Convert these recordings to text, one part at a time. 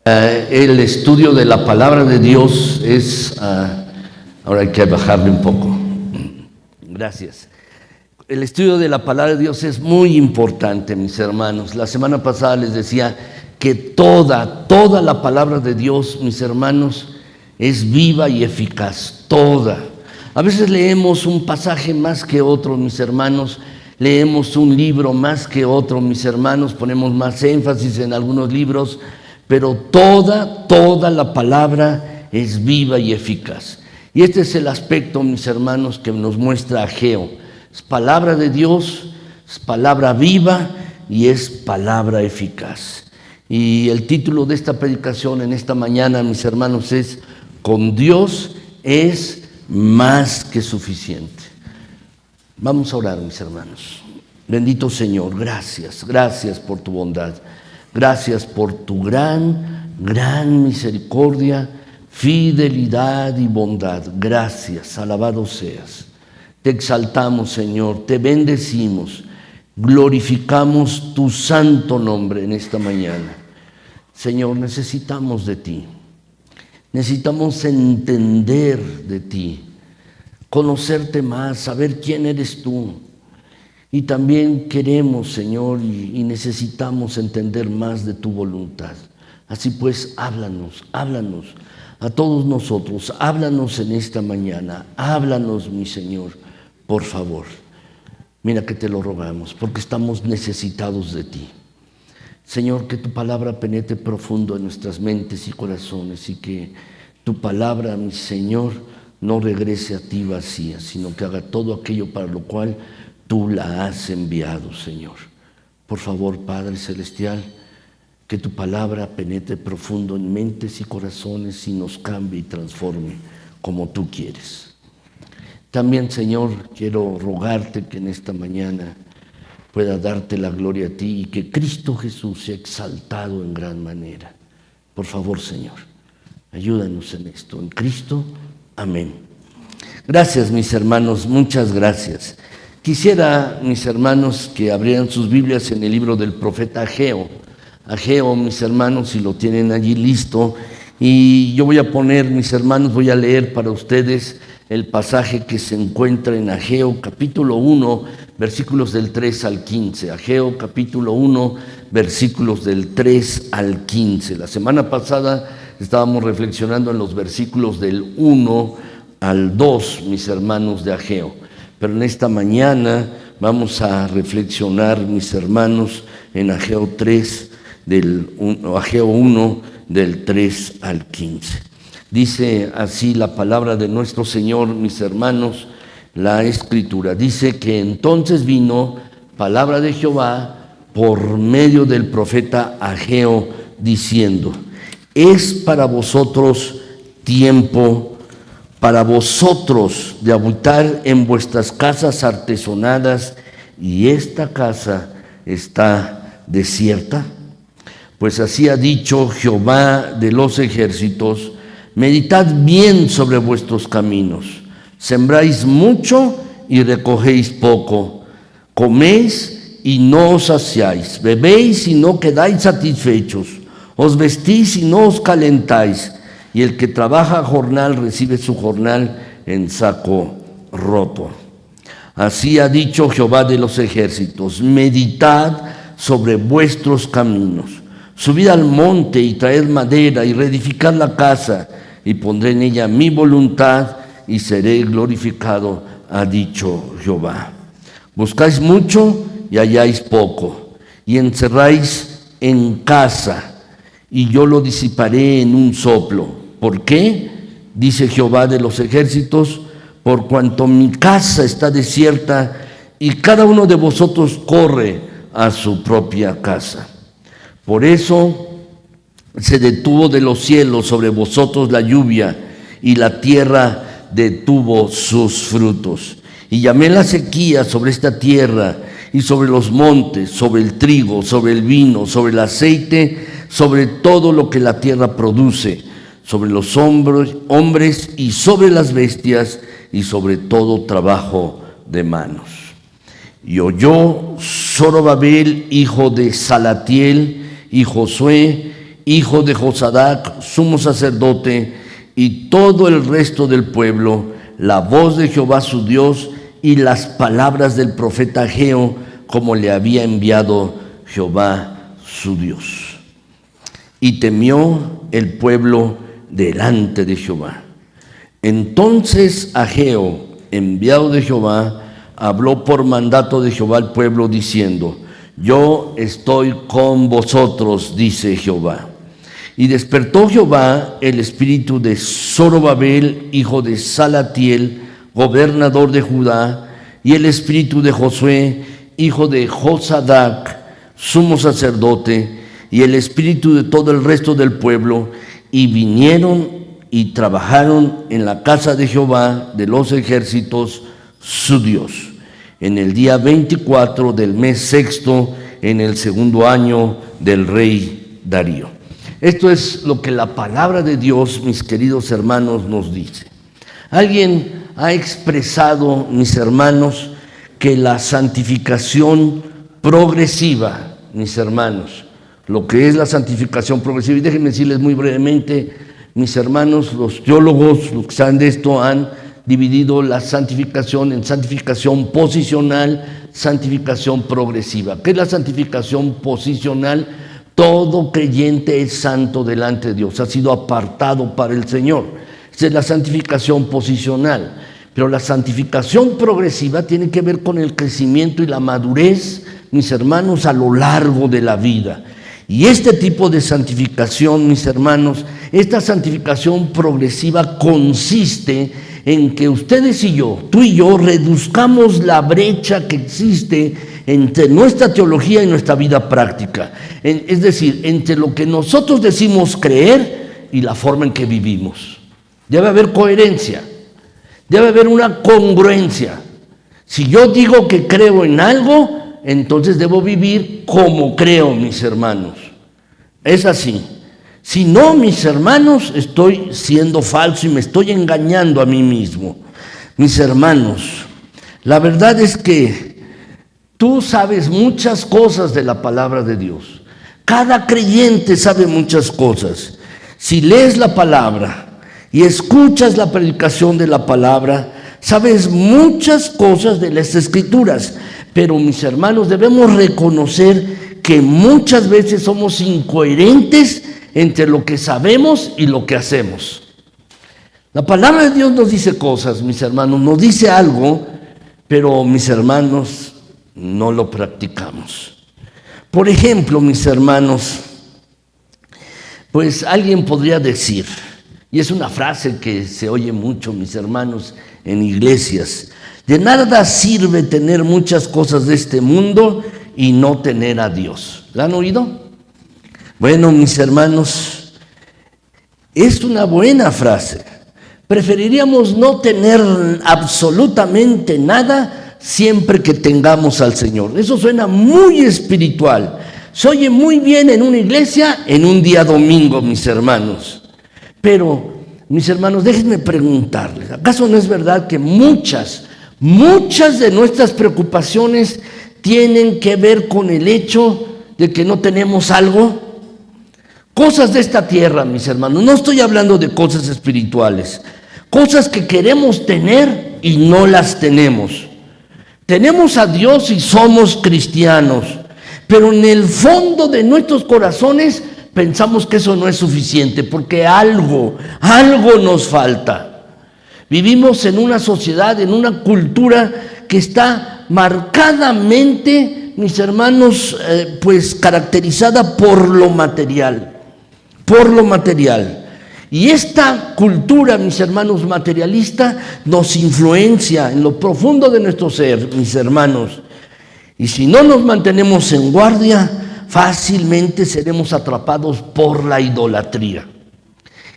El estudio de la palabra de Dios es... ahora hay que bajarle un poco. Gracias. El estudio de la palabra de Dios es muy importante, mis hermanos. La semana pasada les decía que toda la palabra de Dios, mis hermanos, es viva y eficaz. Toda. A veces leemos un pasaje más que otro, mis hermanos. Leemos un libro más que otro, mis hermanos. Ponemos más énfasis en algunos libros. Pero toda la palabra es viva y eficaz. Y este es el aspecto, mis hermanos, que nos muestra Ageo. Es palabra de Dios, es palabra viva y es palabra eficaz. Y el título de esta predicación en esta mañana, mis hermanos, es "Con Dios es más que suficiente". Vamos a orar, mis hermanos. Bendito Señor, gracias por tu bondad. Gracias por tu gran misericordia, fidelidad y bondad. Gracias, alabado seas. Te exaltamos, Señor, te bendecimos, glorificamos tu santo nombre en esta mañana. Señor, necesitamos de ti, necesitamos entender de ti, conocerte más, saber quién eres tú. Y también queremos, Señor, y necesitamos entender más de tu voluntad. Así pues, háblanos a todos nosotros, háblanos en esta mañana, háblanos, mi Señor, por favor. Mira que te lo rogamos, porque estamos necesitados de ti. Señor, que tu palabra penetre profundo en nuestras mentes y corazones y que tu palabra, mi Señor, no regrese a ti vacía, sino que haga todo aquello para lo cual tú la has enviado, Señor. Por favor, Padre Celestial, que tu palabra penetre profundo en mentes y corazones y nos cambie y transforme como tú quieres. También, Señor, quiero rogarte que en esta mañana pueda darte la gloria a ti y que Cristo Jesús sea exaltado en gran manera. Por favor, Señor, ayúdanos en esto. En Cristo, amén. Gracias, mis hermanos, muchas gracias. Quisiera, mis hermanos, que abrieran sus Biblias en el libro del profeta Ageo. Ageo, mis hermanos, si lo tienen allí listo. Y yo voy a poner, mis hermanos, voy a leer para ustedes el pasaje que se encuentra en Ageo capítulo 1, versículos del 3 al 15. Ageo capítulo 1, versículos del 3 al 15. La semana pasada estábamos reflexionando en los versículos del 1 al 2, mis hermanos, de Ageo. Pero en esta mañana vamos a reflexionar, mis hermanos, en Ageo 1, del 3 al 15. Dice así la palabra de nuestro Señor, mis hermanos, la Escritura. Dice que entonces vino palabra de Jehová por medio del profeta Ageo, diciendo: es para vosotros tiempo, para vosotros de habitar en vuestras casas artesonadas, y esta casa está desierta. Pues así ha dicho Jehová de los ejércitos: meditad bien sobre vuestros caminos. Sembráis mucho y recogéis poco. Coméis y no os saciáis. Bebéis y no quedáis satisfechos. Os vestís y no os calentáis. Y el que trabaja jornal recibe su jornal en saco roto. Así ha dicho Jehová de los ejércitos: meditad sobre vuestros caminos. Subid al monte y traed madera y reedificad la casa, y pondré en ella mi voluntad y seré glorificado, ha dicho Jehová. Buscáis mucho y halláis poco, y encerráis en casa, y yo lo disiparé en un soplo. ¿Por qué? Dice Jehová de los ejércitos: por cuanto mi casa está desierta y cada uno de vosotros corre a su propia casa. Por eso se detuvo de los cielos sobre vosotros la lluvia, y la tierra detuvo sus frutos. Y llamé la sequía sobre esta tierra y sobre los montes, sobre el trigo, sobre el vino, sobre el aceite, sobre todo lo que la tierra produce, sobre los hombres y sobre las bestias, y sobre todo trabajo de manos. Y oyó Zorobabel, hijo de Salatiel, y Josué, hijo de Josadac, sumo sacerdote, y todo el resto del pueblo, la voz de Jehová su Dios y las palabras del profeta Ageo, como le había enviado Jehová su Dios. Y temió el pueblo delante de Jehová. Entonces Ageo, enviado de Jehová, habló por mandato de Jehová al pueblo diciendo: yo estoy con vosotros, dice Jehová. Y despertó Jehová el espíritu de Zorobabel, hijo de Salatiel, gobernador de Judá, y el espíritu de Josué, hijo de Josadac, sumo sacerdote, y el espíritu de todo el resto del pueblo, y vinieron y trabajaron en la casa de Jehová de los ejércitos, su Dios, en el día 24 del mes sexto, en el segundo año del rey Darío. Esto es lo que la palabra de Dios, mis queridos hermanos, nos dice. Alguien ha expresado, mis hermanos, que la santificación progresiva, mis hermanos, lo que es la santificación progresiva, y déjenme decirles muy brevemente, mis hermanos, los teólogos, los que saben de esto, han dividido la santificación en santificación posicional, santificación progresiva. ¿Qué es la santificación posicional? Todo creyente es santo delante de Dios, ha sido apartado para el Señor. Esa es la santificación posicional. Pero la santificación progresiva tiene que ver con el crecimiento y la madurez, mis hermanos, a lo largo de la vida. Y este tipo de santificación, mis hermanos, esta santificación progresiva consiste en que ustedes y yo, tú y yo, reduzcamos la brecha que existe entre nuestra teología y nuestra vida práctica. Es decir, entre lo que nosotros decimos creer y la forma en que vivimos. Debe haber coherencia, debe haber una congruencia. Si yo digo que creo en algo, entonces debo vivir como creo, mis hermanos. Es así. Si no, mis hermanos, estoy siendo falso y me estoy engañando a mí mismo. Mis hermanos, la verdad es que tú sabes muchas cosas de la palabra de Dios. Cada creyente sabe muchas cosas. Si lees la palabra y escuchas la predicación de la palabra, sabes muchas cosas de las Escrituras. Pero, mis hermanos, debemos reconocer que muchas veces somos incoherentes entre lo que sabemos y lo que hacemos. La palabra de Dios nos dice cosas, mis hermanos, nos dice algo, pero, mis hermanos, no lo practicamos. Por ejemplo, mis hermanos, pues alguien podría decir, y es una frase que se oye mucho, mis hermanos, en iglesias: de nada sirve tener muchas cosas de este mundo y no tener a Dios. ¿La han oído? Bueno, mis hermanos, es una buena frase. Preferiríamos no tener absolutamente nada siempre que tengamos al Señor. Eso suena muy espiritual. Se oye muy bien en una iglesia, en un día domingo, mis hermanos. Pero, mis hermanos, déjenme preguntarles, ¿acaso no es verdad que muchas de nuestras preocupaciones tienen que ver con el hecho de que no tenemos algo? Cosas de esta tierra, mis hermanos, no estoy hablando de cosas espirituales, cosas que queremos tener y no las tenemos. Tenemos a Dios y somos cristianos, pero en el fondo de nuestros corazones pensamos que eso no es suficiente, porque algo nos falta. Vivimos en una sociedad, en una cultura que está marcadamente, mis hermanos, pues caracterizada por lo material. Y esta cultura, mis hermanos, materialista, nos influencia en lo profundo de nuestro ser, mis hermanos. Y si no nos mantenemos en guardia, fácilmente seremos atrapados por la idolatría.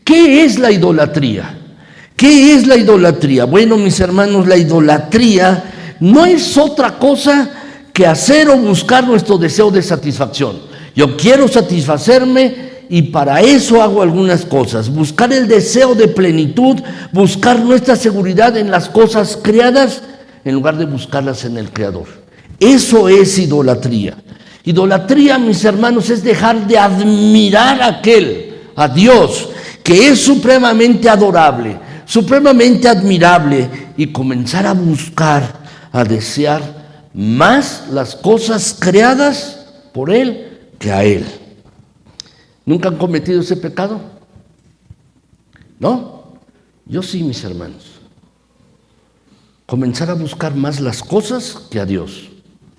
¿Qué es la idolatría? ¿Qué es la idolatría? Bueno, mis hermanos, la idolatría no es otra cosa que hacer o buscar nuestro deseo de satisfacción. Yo quiero satisfacerme y para eso hago algunas cosas. Buscar el deseo de plenitud, buscar nuestra seguridad en las cosas creadas en lugar de buscarlas en el Creador. Eso es idolatría. Idolatría, mis hermanos, es dejar de admirar a Dios, que es supremamente adorable, supremamente admirable, y comenzar a buscar, a desear más las cosas creadas por Él que a Él. ¿Nunca han cometido ese pecado? ¿No? Yo sí, mis hermanos. Comenzar a buscar más las cosas que a Dios.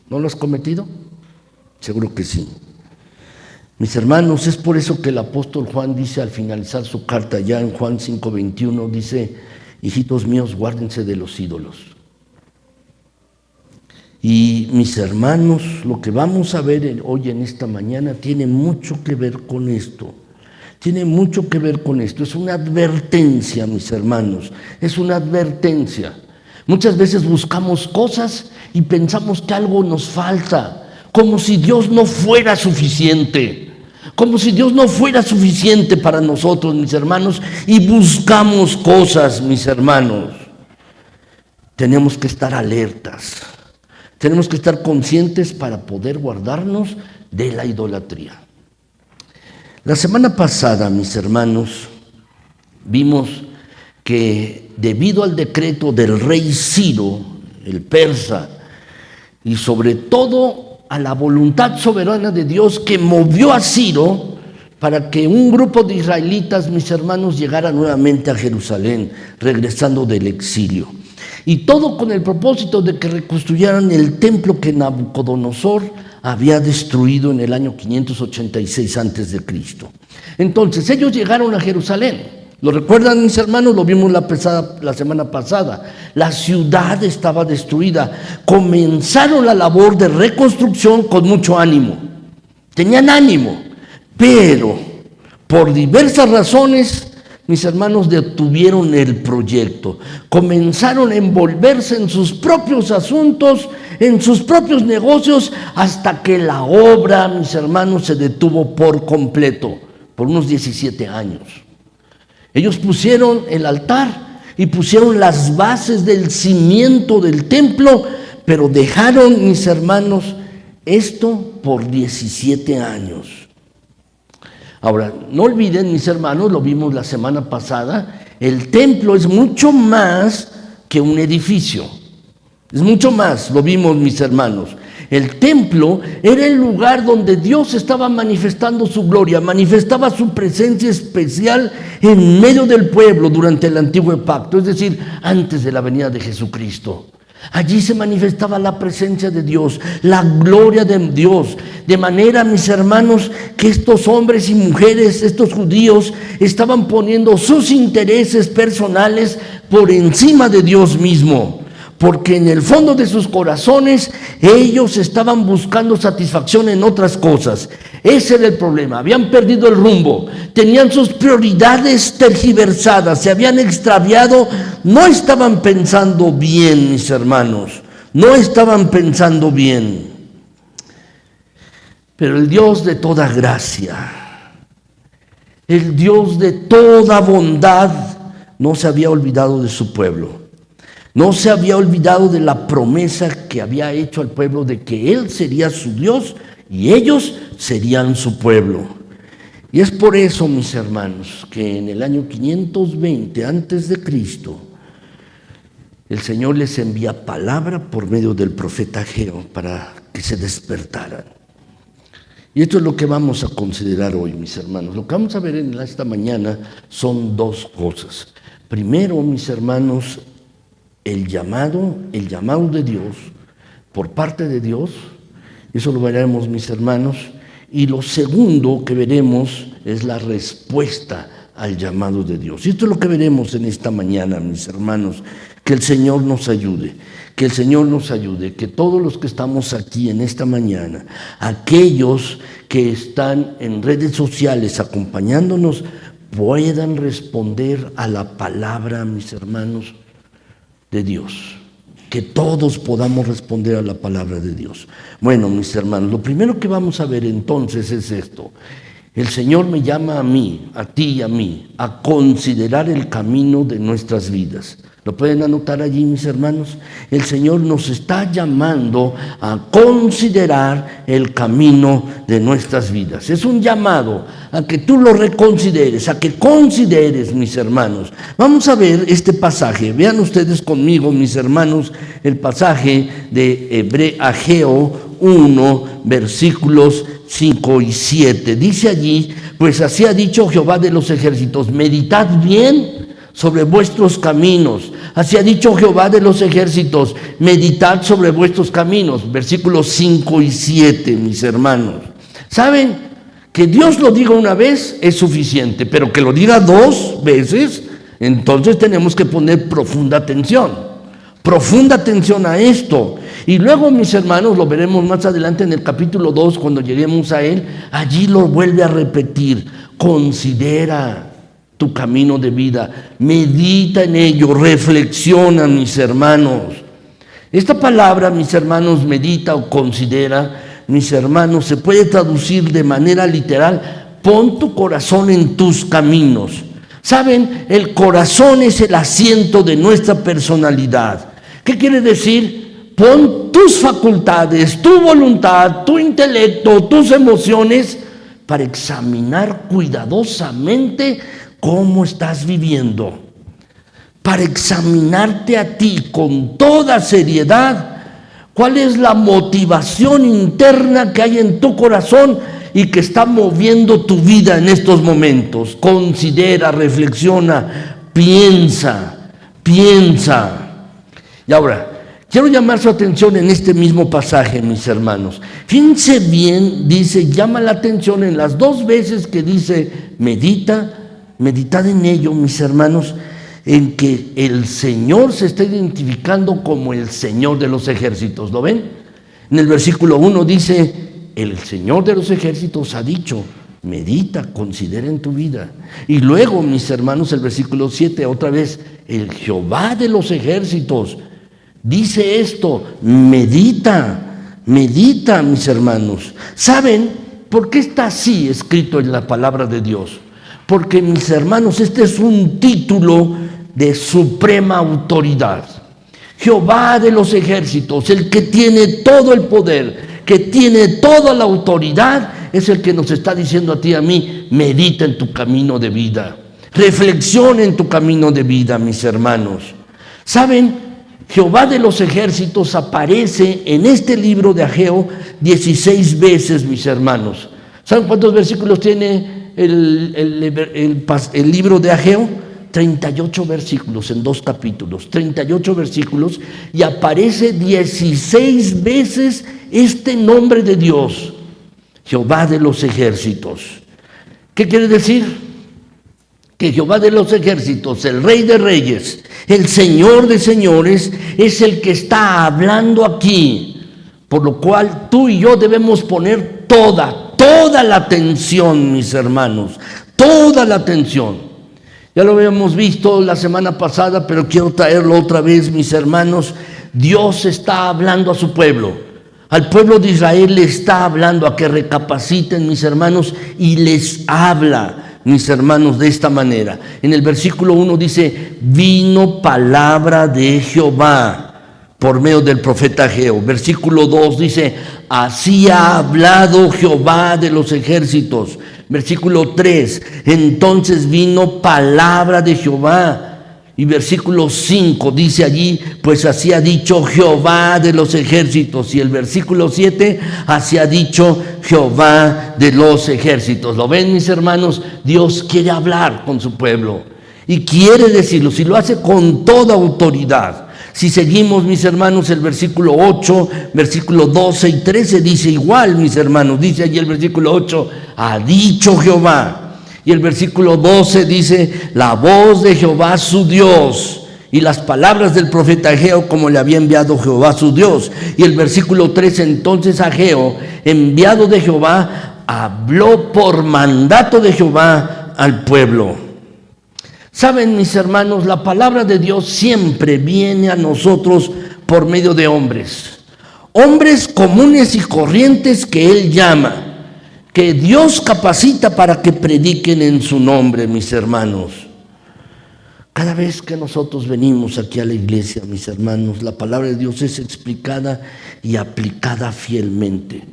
¿No lo has cometido? Seguro que sí. Mis hermanos, es por eso que el apóstol Juan dice al finalizar su carta, ya en Juan 5:21, dice: hijitos míos, guárdense de los ídolos. Y mis hermanos, lo que vamos a ver hoy en esta mañana tiene mucho que ver con esto. Tiene mucho que ver con esto. Es una advertencia, mis hermanos. Es una advertencia. Muchas veces buscamos cosas y pensamos que algo nos falta, como si Dios no fuera suficiente. Como si Dios no fuera suficiente para nosotros, mis hermanos, y buscamos cosas, mis hermanos. Tenemos que estar alertas. Tenemos que estar conscientes para poder guardarnos de la idolatría. La semana pasada, mis hermanos, vimos que debido al decreto del rey Ciro, el persa, y sobre todo a la voluntad soberana de Dios que movió a Ciro para que un grupo de israelitas, mis hermanos, llegara nuevamente a Jerusalén, regresando del exilio. Y todo con el propósito de que reconstruyeran el templo que Nabucodonosor había destruido en el año 586 a.C. Entonces ellos llegaron a Jerusalén. ¿Lo recuerdan, mis hermanos? Lo vimos la semana pasada. La ciudad estaba destruida. Comenzaron la labor de reconstrucción con mucho ánimo. Tenían ánimo, pero por diversas razones, mis hermanos, detuvieron el proyecto. Comenzaron a envolverse en sus propios asuntos, en sus propios negocios, hasta que la obra, mis hermanos, se detuvo por completo, por unos 17 años. Ellos pusieron el altar y pusieron las bases del cimiento del templo, pero dejaron, mis hermanos, esto por 17 años. Ahora, no olviden, mis hermanos, lo vimos la semana pasada, el templo es mucho más que un edificio. Es mucho más, lo vimos, mis hermanos. El templo era el lugar donde Dios estaba manifestando su gloria, manifestaba su presencia especial en medio del pueblo durante el antiguo pacto, es decir, antes de la venida de Jesucristo. Allí se manifestaba la presencia de Dios, la gloria de Dios, de manera, mis hermanos, que estos hombres y mujeres, estos judíos, estaban poniendo sus intereses personales por encima de Dios mismo. Porque en el fondo de sus corazones ellos estaban buscando satisfacción en otras cosas. Ese era el problema, habían perdido el rumbo, tenían sus prioridades tergiversadas, se habían extraviado, no estaban pensando bien, mis hermanos, no estaban pensando bien. Pero el Dios de toda gracia, el Dios de toda bondad, no se había olvidado de su pueblo. No se había olvidado de la promesa que había hecho al pueblo de que Él sería su Dios y ellos serían su pueblo. Y es por eso, mis hermanos, que en el año 520 a.C., el Señor les envía palabra por medio del profeta Ageo para que se despertaran. Y esto es lo que vamos a considerar hoy, mis hermanos. Lo que vamos a ver en esta mañana son dos cosas. Primero, mis hermanos, el llamado de Dios, por parte de Dios, eso lo veremos, mis hermanos, y lo segundo que veremos es la respuesta al llamado de Dios. Y esto es lo que veremos en esta mañana, mis hermanos. Que el Señor nos ayude, que el Señor nos ayude, que todos los que estamos aquí en esta mañana, aquellos que están en redes sociales acompañándonos, puedan responder a la palabra, mis hermanos, de Dios, que todos podamos responder a la palabra de Dios. Bueno, mis hermanos, lo primero que vamos a ver entonces es esto. El Señor me llama a mí, a ti y a mí, a considerar el camino de nuestras vidas. ¿Lo pueden anotar allí, mis hermanos? El Señor nos está llamando a considerar el camino de nuestras vidas. Es un llamado a que tú lo reconsideres, a que consideres, mis hermanos. Vamos a ver este pasaje. Vean ustedes conmigo, mis hermanos, el pasaje de Ageo 1, versículos 5 y 7. Dice allí: pues así ha dicho Jehová de los ejércitos, meditad bien sobre vuestros caminos. Así ha dicho Jehová de los ejércitos, meditad sobre vuestros caminos. Versículos 5 y 7, mis hermanos. ¿Saben? Que Dios lo diga una vez es suficiente, pero que lo diga 2 veces, entonces tenemos que poner profunda atención a esto. Y luego, mis hermanos, lo veremos más adelante en el capítulo 2, cuando lleguemos a él. Allí lo vuelve a repetir: considera tu camino de vida, medita en ello, reflexiona, mis hermanos. Esta palabra, mis hermanos, medita o considera, mis hermanos, se puede traducir de manera literal: pon tu corazón en tus caminos. ¿Saben? El corazón es el asiento de nuestra personalidad. ¿Qué quiere decir? Pon tus facultades, tu voluntad, tu intelecto, tus emociones para examinar cuidadosamente cómo estás viviendo, para examinarte a ti con toda seriedad. ¿Cuál es la motivación interna que hay en tu corazón y que está moviendo tu vida en estos momentos? Considera, reflexiona, piensa. Y ahora, quiero llamar su atención en este mismo pasaje, mis hermanos. Fíjense bien, dice, llama la atención en las 2 veces que dice meditad en ello, mis hermanos, en que el Señor se está identificando como el Señor de los ejércitos. ¿Lo ven? En el versículo 1 dice: el Señor de los ejércitos ha dicho, medita, considera en tu vida. Y luego, mis hermanos, el versículo 7, otra vez, el Jehová de los ejércitos dice esto: medita, mis hermanos. ¿Saben por qué está así escrito en la palabra de Dios? Porque, mis hermanos, este es un título de suprema autoridad. Jehová de los ejércitos, el que tiene todo el poder, que tiene toda la autoridad, es el que nos está diciendo a ti y a mí: medita en tu camino de vida, reflexiona en tu camino de vida, mis hermanos. ¿Saben? Jehová de los ejércitos aparece en este libro de Ageo 16 veces, mis hermanos. ¿Saben cuántos versículos tiene el libro de Ageo? 38 versículos en 2 capítulos, 38 versículos, y aparece 16 veces este nombre de Dios, Jehová de los ejércitos. ¿Qué quiere decir? Que Jehová de los ejércitos, el Rey de Reyes, el Señor de Señores, es el que está hablando aquí, por lo cual tú y yo debemos poner toda la atención, mis hermanos, toda la atención. Ya lo habíamos visto la semana pasada, pero quiero traerlo otra vez, mis hermanos. Dios está hablando a su pueblo. Al pueblo de Israel le está hablando a que recapaciten, mis hermanos, y les habla, mis hermanos, de esta manera. En el versículo 1 dice: vino palabra de Jehová por medio del profeta Ageo. Versículo 2 dice: así ha hablado Jehová de los ejércitos. Versículo 3, entonces vino palabra de Jehová. Y versículo 5 dice allí: pues así ha dicho Jehová de los ejércitos. Y el versículo 7, así ha dicho Jehová de los ejércitos. ¿Lo ven, mis hermanos? Dios quiere hablar con su pueblo y quiere decirlo, si lo hace con toda autoridad. Si seguimos, mis hermanos, el versículo 8, versículo 12 y 13 dice igual, mis hermanos. Dice allí el versículo 8: ha dicho Jehová. Y el versículo 12 dice: la voz de Jehová su Dios, y las palabras del profeta Ageo, como le había enviado Jehová su Dios. Y el versículo 13, entonces Ageo, enviado de Jehová, habló por mandato de Jehová al pueblo. Saben, mis hermanos, la palabra de Dios siempre viene a nosotros por medio de hombres comunes y corrientes que Él llama. que Dios capacita para que prediquen en su nombre, mis hermanos. Cada vez que nosotros venimos aquí a la iglesia, mis hermanos, la palabra de Dios es explicada y aplicada fielmente.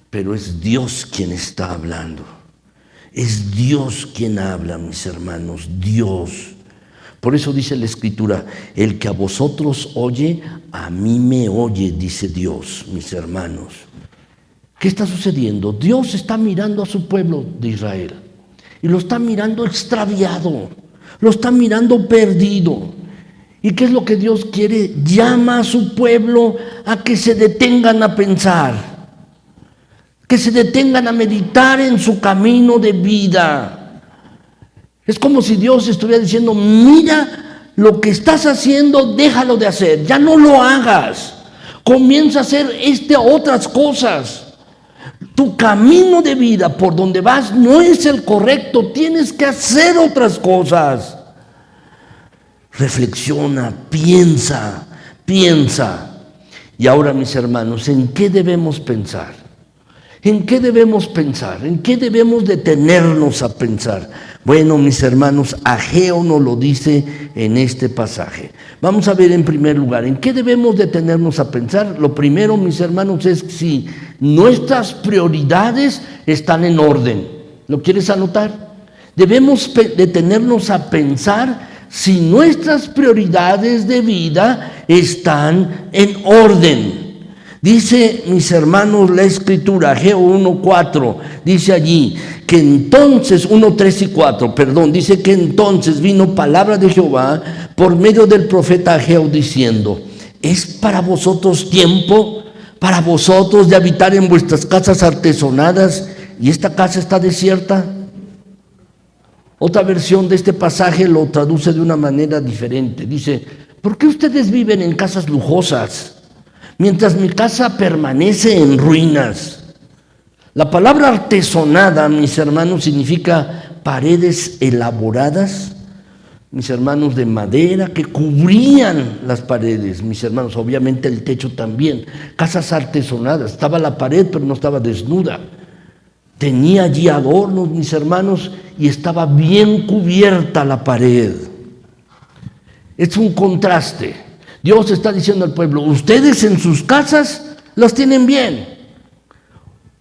Pero es Dios quien está hablando. Es Dios quien habla, mis hermanos, Dios. Por eso dice la Escritura, el que a vosotros oye, a mí me oye, dice Dios, mis hermanos. ¿Qué está sucediendo? Dios está mirando a su pueblo de Israel y lo está mirando extraviado, lo está mirando perdido. ¿Y qué es lo que Dios quiere? Llama a su pueblo a que se detengan a pensar, que se detengan a meditar en su camino de vida. Es como si Dios estuviera diciendo, mira lo que estás haciendo, déjalo de hacer, ya no lo hagas, comienza a hacer otras cosas. Tu camino de vida por donde vas no es el correcto, tienes que hacer otras cosas. Reflexiona, piensa. Y ahora, mis hermanos, ¿en qué debemos pensar? ¿En qué debemos pensar? ¿En qué debemos detenernos a pensar? Bueno, mis hermanos, Ageo nos lo dice en este pasaje. Vamos a ver en primer lugar, ¿en qué debemos detenernos a pensar? Lo primero, mis hermanos, es si nuestras prioridades están en orden. ¿Lo quieres anotar? Debemos detenernos a pensar si nuestras prioridades de vida están en orden. Dice, mis hermanos, la Escritura, Ageo 1:4, dice allí que entonces, 1:3 y 4, dice que entonces vino palabra de Jehová por medio del profeta Ageo diciendo, ¿es para vosotros tiempo, para vosotros de habitar en vuestras casas artesonadas y esta casa está desierta? Otra versión de este pasaje lo traduce de una manera diferente. Dice, ¿por qué ustedes viven en casas lujosas mientras mi casa permanece en ruinas? La palabra artesonada, mis hermanos, significa paredes elaboradas, mis hermanos, de madera que cubrían las paredes, mis hermanos, obviamente el techo también. Casas artesonadas, estaba la pared pero no estaba desnuda. Tenía allí adornos, mis hermanos, y estaba bien cubierta la pared. Es un contraste. Dios está diciendo al pueblo, ustedes en sus casas las tienen bien.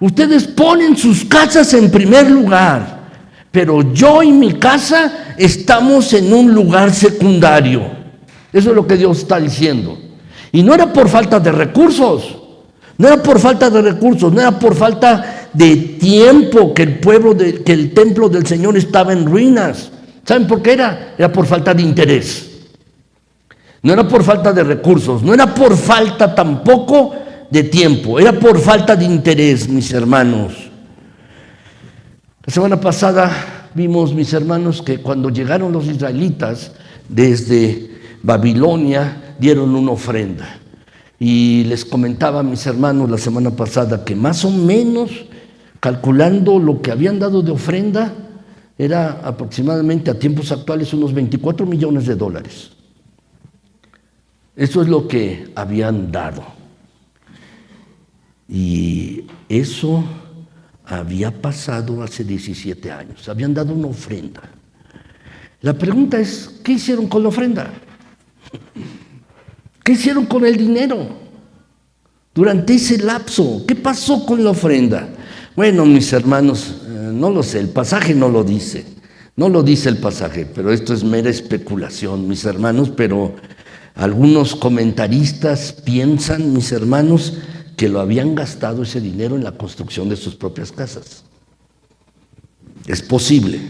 Ustedes ponen sus casas en primer lugar, pero yo y mi casa estamos en un lugar secundario. Eso es lo que Dios está diciendo. Y no era por falta de recursos, no era por falta de tiempo que que el templo del Señor estaba en ruinas. ¿Saben por qué era? Era por falta de interés. No era por falta de recursos, no era por falta tampoco de tiempo, era por falta de interés, mis hermanos. La semana pasada vimos, mis hermanos, que cuando llegaron los israelitas desde Babilonia, dieron una ofrenda. Y les comentaba, mis hermanos, la semana pasada que más o menos, calculando lo que habían dado de ofrenda, era aproximadamente a tiempos actuales unos 24 millones de dólares. Eso es lo que habían dado. Y eso había pasado hace 17 años. Habían dado una ofrenda. La pregunta es, ¿qué hicieron con la ofrenda? ¿Qué hicieron con el dinero durante ese lapso? ¿Qué pasó con la ofrenda? Bueno, mis hermanos, no lo sé, el pasaje no lo dice. No lo dice el pasaje, pero esto es mera especulación, mis hermanos, pero algunos comentaristas piensan, mis hermanos, que lo habían gastado ese dinero en la construcción de sus propias casas. Es posible.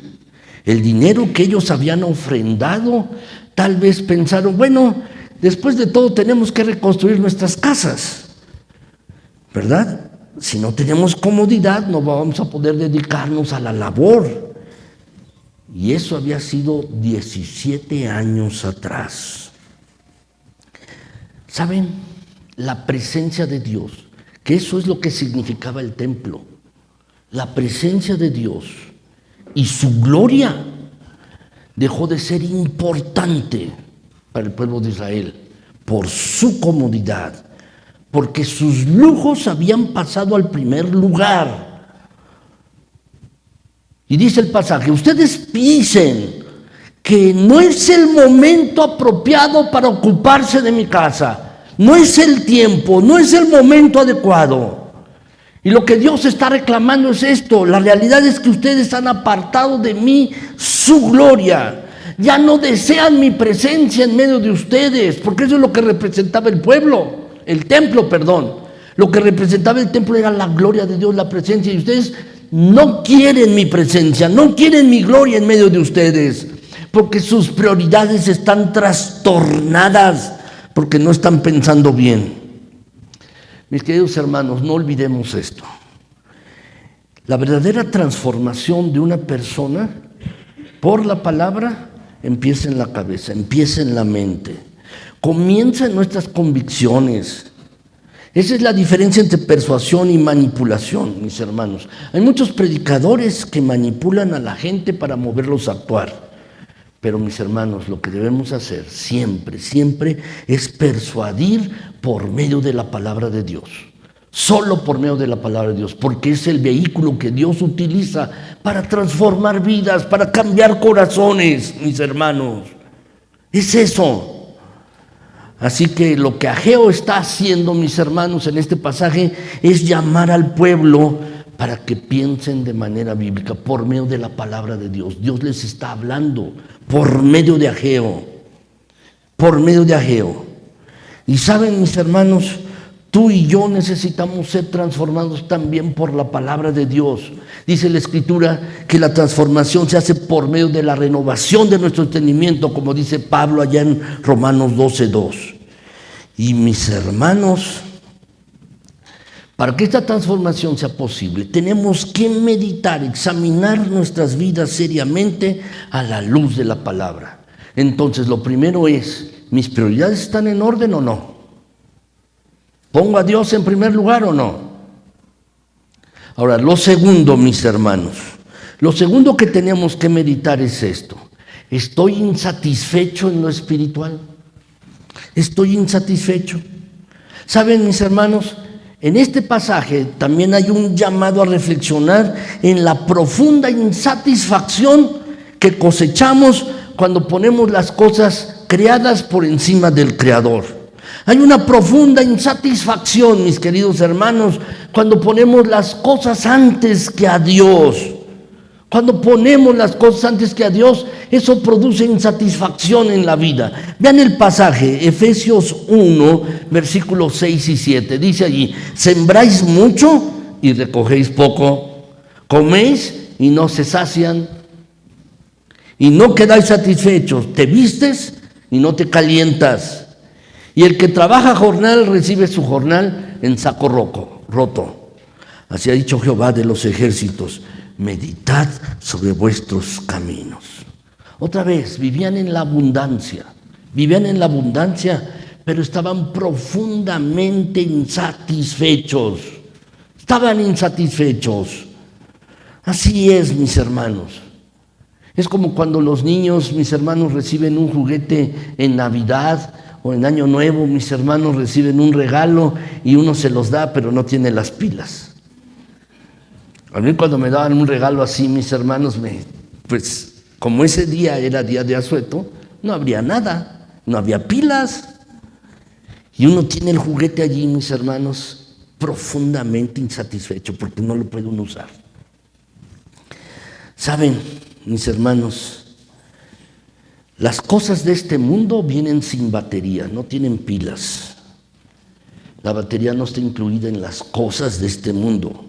El dinero que ellos habían ofrendado, tal vez pensaron, bueno, después de todo tenemos que reconstruir nuestras casas, ¿verdad? Si no tenemos comodidad, no vamos a poder dedicarnos a la labor. Y eso había sido 17 años atrás. ¿Saben? La presencia de Dios, que eso es lo que significaba el templo. La presencia de Dios y su gloria dejó de ser importante para el pueblo de Israel por su comodidad, porque sus lujos habían pasado al primer lugar. Y dice el pasaje, ustedes dicen que no es el momento apropiado para ocuparse de mi casa, no es el tiempo, no es el momento adecuado. Y lo que Dios está reclamando es esto, la realidad es que ustedes han apartado de mí su gloria, ya no desean mi presencia en medio de ustedes, porque eso es lo que representaba el templo. Lo que representaba el templo era la gloria de Dios, la presencia, y ustedes no quieren mi presencia, no quieren mi gloria en medio de ustedes, porque sus prioridades están trastornadas, porque no están pensando bien. Mis queridos hermanos, no olvidemos esto. La verdadera transformación de una persona por la palabra empieza en la cabeza, empieza en la mente, comienza en nuestras convicciones. Esa es la diferencia entre persuasión y manipulación, mis hermanos. Hay muchos predicadores que manipulan a la gente para moverlos a actuar. Pero mis hermanos, lo que debemos hacer siempre, siempre es persuadir por medio de la palabra de Dios. Solo por medio de la palabra de Dios, porque es el vehículo que Dios utiliza para transformar vidas, para cambiar corazones, mis hermanos. Es eso. Así que lo que Ageo está haciendo, mis hermanos, en este pasaje es llamar al pueblo para que piensen de manera bíblica, por medio de la palabra de Dios. Dios les está hablando por medio de Ageo, por medio de Ageo. Y saben, mis hermanos, tú y yo necesitamos ser transformados también por la palabra de Dios. Dice la Escritura que la transformación se hace por medio de la renovación de nuestro entendimiento, como dice Pablo allá en Romanos 12:2. Y mis hermanos, para que esta transformación sea posible, tenemos que meditar, examinar nuestras vidas seriamente a la luz de la palabra. Entonces, lo primero es, ¿mis prioridades están en orden o no? ¿Pongo a Dios en primer lugar o no? Ahora, lo segundo, mis hermanos, lo segundo que tenemos que meditar es esto. ¿Estoy insatisfecho en lo espiritual? ¿Estoy insatisfecho? ¿Saben, mis hermanos? En este pasaje también hay un llamado a reflexionar en la profunda insatisfacción que cosechamos cuando ponemos las cosas creadas por encima del Creador. Hay una profunda insatisfacción, mis queridos hermanos, cuando ponemos las cosas antes que a Dios. Cuando ponemos las cosas antes que a Dios, eso produce insatisfacción en la vida. Vean el pasaje, Efesios 1, versículos 6 y 7. Dice allí, sembráis mucho y recogéis poco, coméis y no se sacian, y no quedáis satisfechos, te vistes y no te calientas. Y el que trabaja jornal recibe su jornal en saco roto. Así ha dicho Jehová de los ejércitos. Meditad sobre vuestros caminos. Otra vez, vivían en la abundancia, pero estaban profundamente insatisfechos. Estaban insatisfechos. Así es, mis hermanos. Es como cuando los niños, mis hermanos, reciben un juguete en Navidad o en Año Nuevo, mis hermanos reciben un regalo y uno se los da, pero no tiene las pilas. A mí cuando me daban un regalo así, mis hermanos, pues como ese día era día de asueto, no habría nada, no había pilas. Y uno tiene el juguete allí, mis hermanos, profundamente insatisfecho porque no lo puede uno usar. Saben, mis hermanos, las cosas de este mundo vienen sin batería, no tienen pilas. La batería no está incluida en las cosas de este mundo.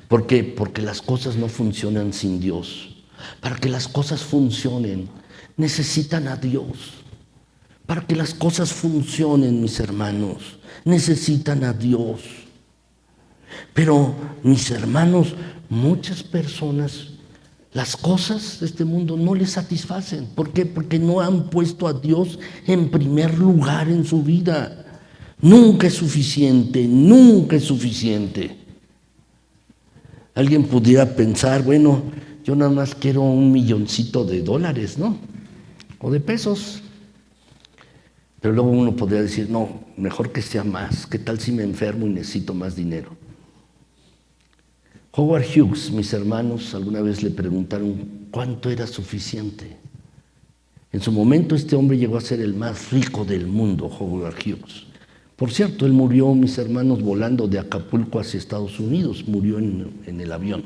¿Por qué? Porque las cosas no funcionan sin Dios. Para que las cosas funcionen, necesitan a Dios. Para que las cosas funcionen, mis hermanos, necesitan a Dios. Pero, mis hermanos, muchas personas, las cosas de este mundo no les satisfacen. ¿Por qué? Porque no han puesto a Dios en primer lugar en su vida. Nunca es suficiente, nunca es suficiente. Alguien pudiera pensar, bueno, yo nada más quiero $1,000,000, ¿no? O de pesos. Pero luego uno podría decir, no, mejor que sea más. ¿Qué tal si me enfermo y necesito más dinero? Howard Hughes, mis hermanos, alguna vez le preguntaron cuánto era suficiente. En su momento este hombre llegó a ser el más rico del mundo, Howard Hughes. Por cierto, él murió, mis hermanos, volando de Acapulco hacia Estados Unidos. Murió en el avión,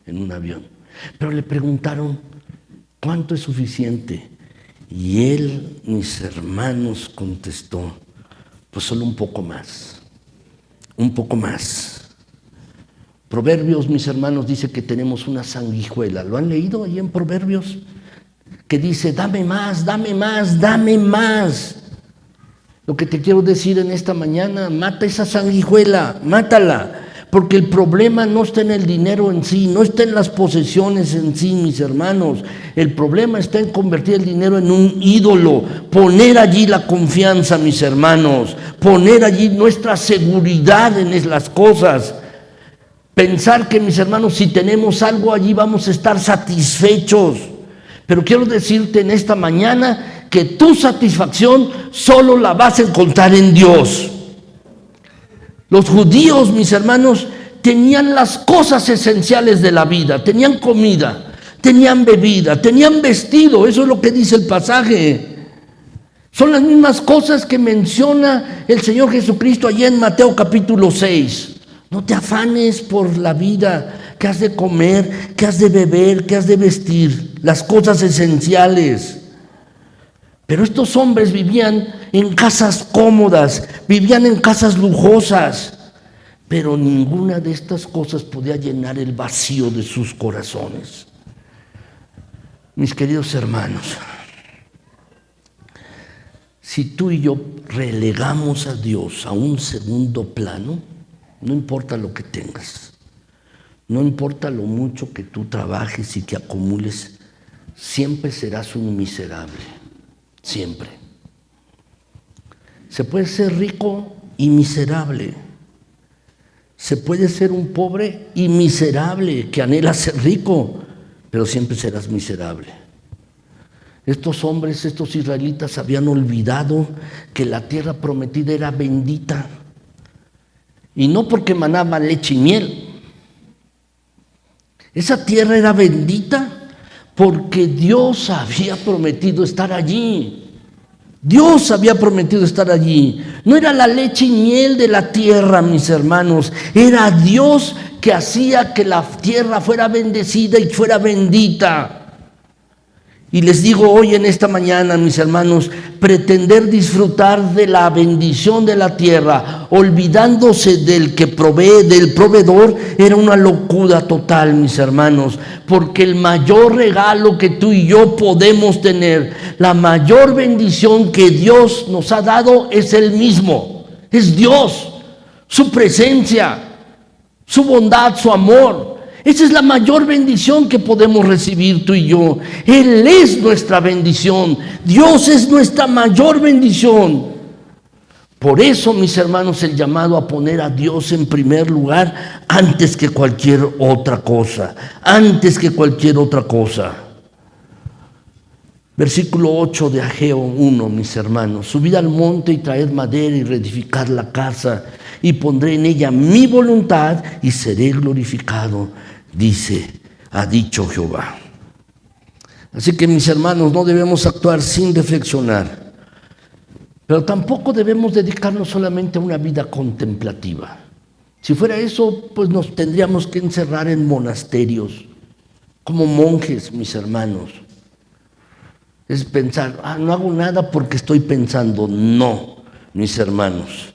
en un avión. Pero le preguntaron, ¿cuánto es suficiente? Y él, mis hermanos, contestó, pues solo un poco más, un poco más. Proverbios, mis hermanos, dice que tenemos una sanguijuela. ¿Lo han leído ahí en Proverbios? Que dice, dame más, dame más, dame más. Lo que te quiero decir en esta mañana, mata esa sanguijuela, mátala. Porque el problema no está en el dinero en sí, no está en las posesiones en sí, mis hermanos. El problema está en convertir el dinero en un ídolo, poner allí la confianza, mis hermanos, poner allí nuestra seguridad en las cosas. Pensar que, mis hermanos, si tenemos algo allí vamos a estar satisfechos. Pero quiero decirte en esta mañana que tu satisfacción solo la vas a encontrar en Dios. Los judíos, mis hermanos, tenían las cosas esenciales de la vida. Tenían comida, tenían bebida, tenían vestido. Eso es lo que dice el pasaje. Son las mismas cosas que menciona el Señor Jesucristo allí en Mateo capítulo 6. No te afanes por la vida, que has de comer, que has de beber, que has de vestir, las cosas esenciales. Pero estos hombres vivían en casas cómodas, vivían en casas lujosas, pero ninguna de estas cosas podía llenar el vacío de sus corazones. Mis queridos hermanos, si tú y yo relegamos a Dios a un segundo plano, no importa lo que tengas, no importa lo mucho que tú trabajes y que acumules, siempre serás un miserable, siempre. Se puede ser rico y miserable, se puede ser un pobre y miserable que anhela ser rico, pero siempre serás miserable. Estos hombres, estos israelitas habían olvidado que la tierra prometida era bendita. Y no porque manaba leche y miel. Esa tierra era bendita porque Dios había prometido estar allí. Dios había prometido estar allí. No era la leche y miel de la tierra, mis hermanos. Era Dios que hacía que la tierra fuera bendecida y fuera bendita. Y les digo hoy en esta mañana, mis hermanos, pretender disfrutar de la bendición de la tierra, olvidándose del que provee, del proveedor, era una locura total, mis hermanos, porque el mayor regalo que tú y yo podemos tener, la mayor bendición que Dios nos ha dado es Él mismo, es Dios, su presencia, su bondad, su amor. Esa es la mayor bendición que podemos recibir tú y yo. Él es nuestra bendición. Dios es nuestra mayor bendición. Por eso, mis hermanos, el llamado a poner a Dios en primer lugar antes que cualquier otra cosa. Antes que cualquier otra cosa. Versículo 8 de Ageo 1, mis hermanos. Subid al monte y traed madera y reedificad la casa, y pondré en ella mi voluntad y seré glorificado, ha dicho Jehová. Así que, mis hermanos, no debemos actuar sin reflexionar, pero tampoco debemos dedicarnos solamente a una vida contemplativa. Si fuera eso, pues nos tendríamos que encerrar en monasterios, como monjes, mis hermanos. Es pensar, no hago nada porque estoy pensando. No, mis hermanos.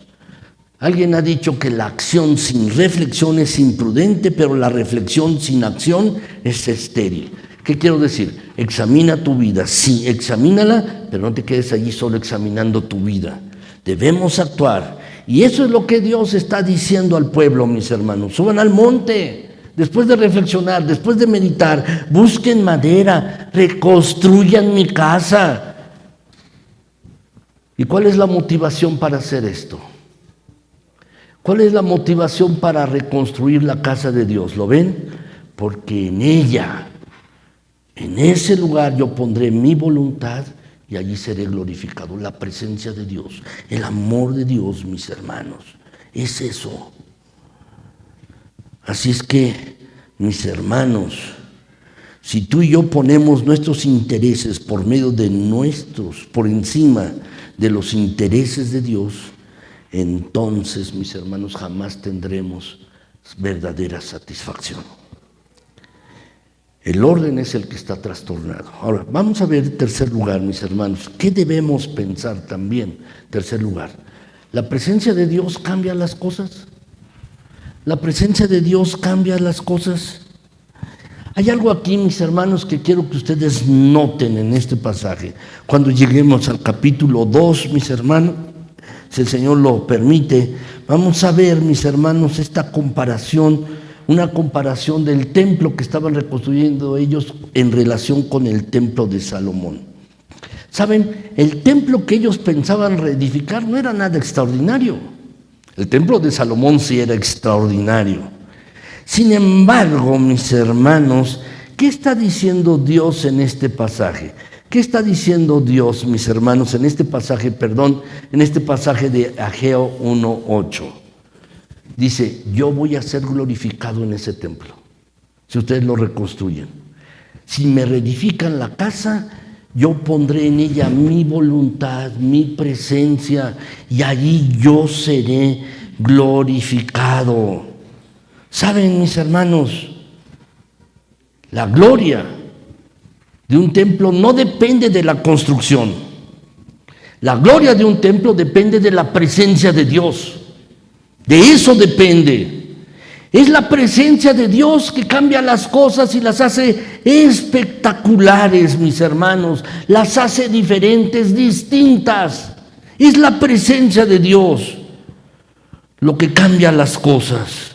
Alguien ha dicho que la acción sin reflexión es imprudente, pero la reflexión sin acción es estéril. ¿Qué quiero decir? Examina tu vida, sí, examínala, pero no te quedes allí solo examinando tu vida. Debemos actuar. Y eso es lo que Dios está diciendo al pueblo, mis hermanos. Suban al monte, después de reflexionar, después de meditar, busquen madera, reconstruyan mi casa. ¿Y cuál es la motivación para hacer esto? ¿Cuál es la motivación para reconstruir la casa de Dios? ¿Lo ven? Porque en ella, en ese lugar yo pondré mi voluntad y allí seré glorificado. La presencia de Dios, el amor de Dios, mis hermanos, es eso. Así es que Mis hermanos, si tú y yo ponemos nuestros intereses por medio de por encima de los intereses de Dios, entonces, mis hermanos, jamás tendremos verdadera satisfacción. El orden es el que está trastornado. Ahora, vamos a ver en tercer lugar, mis hermanos, ¿qué debemos pensar también? Tercer lugar, ¿la presencia de Dios cambia las cosas? ¿La presencia de Dios cambia las cosas? Hay algo aquí, mis hermanos, que quiero que ustedes noten en este pasaje. Cuando lleguemos al capítulo 2, mis hermanos, si el Señor lo permite, vamos a ver, mis hermanos, esta comparación, una comparación del templo que estaban reconstruyendo ellos en relación con el templo de Salomón. ¿Saben? El templo que ellos pensaban reedificar no era nada extraordinario. El templo de Salomón sí era extraordinario. Sin embargo, mis hermanos, ¿qué está diciendo Dios en este pasaje? ¿Qué está diciendo Dios, mis hermanos, en este pasaje, en este pasaje de Ageo 1:8? Dice, yo voy a ser glorificado en ese templo, si ustedes lo reconstruyen. Si me reedifican la casa, yo pondré en ella mi voluntad, mi presencia, y allí yo seré glorificado. ¿Saben, mis hermanos? La gloria de un templo no depende de la construcción. La gloria de un templo depende de la presencia de Dios. De eso depende. Es la presencia de Dios que cambia las cosas y las hace espectaculares, mis hermanos. Las hace diferentes, distintas. Es la presencia de Dios lo que cambia las cosas.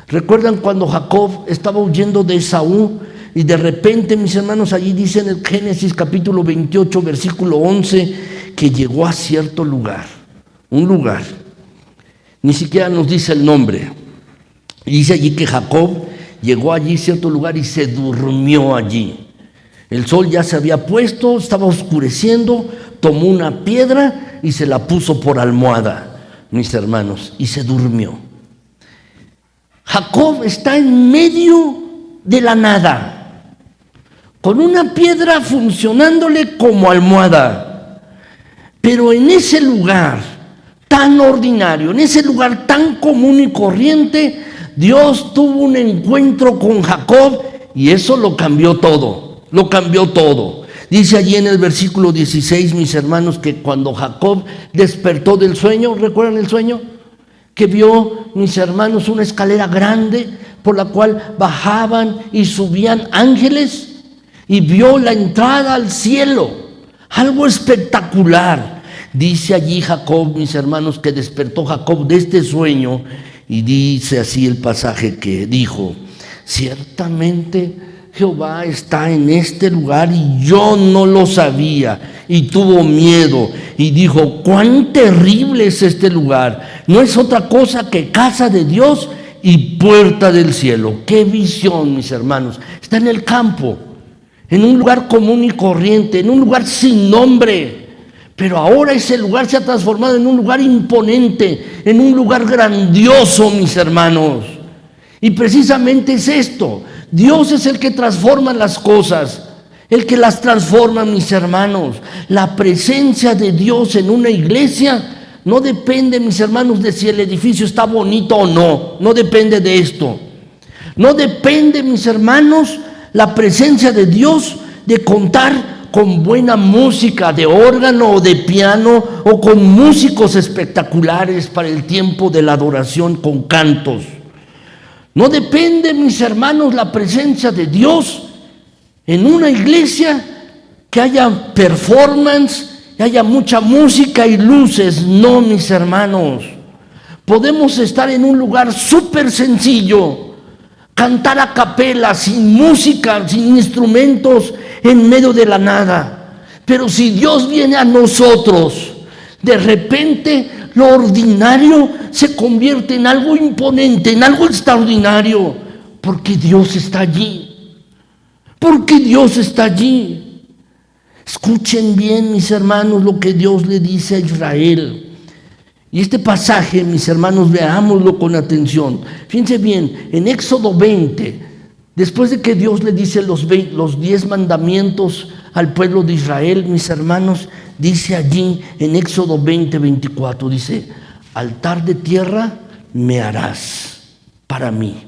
¿Recuerdan cuando Jacob estaba huyendo de Esaú? Y de repente, mis hermanos, allí dice en el Génesis capítulo 28, versículo 11, que llegó a cierto lugar, un lugar. Ni siquiera nos dice el nombre. Y dice allí que Jacob llegó allí a cierto lugar y se durmió allí. El sol ya se había puesto, estaba oscureciendo, tomó una piedra y se la puso por almohada, mis hermanos, y se durmió. Jacob está en medio de la nada, con una piedra funcionándole como almohada. Pero en ese lugar tan ordinario, en ese lugar tan común y corriente, Dios tuvo un encuentro con Jacob y eso lo cambió todo, lo cambió todo. Dice allí en el versículo 16, mis hermanos, que cuando Jacob despertó del sueño, ¿recuerdan el sueño? Que vio, mis hermanos, una escalera grande por la cual bajaban y subían ángeles y vio la entrada al cielo, algo espectacular. Dice allí Jacob, mis hermanos, que despertó Jacob de este sueño y dice así el pasaje que dijo, ciertamente Jehová está en este lugar y yo no lo sabía, y tuvo miedo y dijo, cuán terrible es este lugar, no es otra cosa que casa de Dios y puerta del cielo. Qué visión, mis hermanos. Está en el campo, en un lugar común y corriente, en un lugar sin nombre, pero ahora ese lugar se ha transformado en un lugar imponente, en un lugar grandioso, mis hermanos. Y precisamente es esto, Dios es el que transforma las cosas, el que las transforma, mis hermanos. La presencia de Dios en una iglesia no depende, mis hermanos, de si el edificio está bonito o no. No depende de esto. No depende, mis hermanos, la presencia de Dios de contar con buena música de órgano o de piano o con músicos espectaculares para el tiempo de la adoración con cantos. No depende, mis hermanos, la presencia de Dios en una iglesia que haya performance, que haya mucha música y luces. No, mis hermanos. Podemos estar en un lugar súper sencillo, cantar a capela, sin música, sin instrumentos, en medio de la nada. Pero si Dios viene a nosotros, de repente lo ordinario se convierte en algo imponente, en algo extraordinario, porque Dios está allí. Porque Dios está allí. Escuchen bien, mis hermanos, lo que Dios le dice a Israel. Y este pasaje, mis hermanos, veámoslo con atención. Fíjense bien, en Éxodo 20, Después de que Dios le dice los 10 mandamientos al pueblo de Israel, mis hermanos, dice allí en Éxodo 20:24, dice: altar de tierra me harás para mí,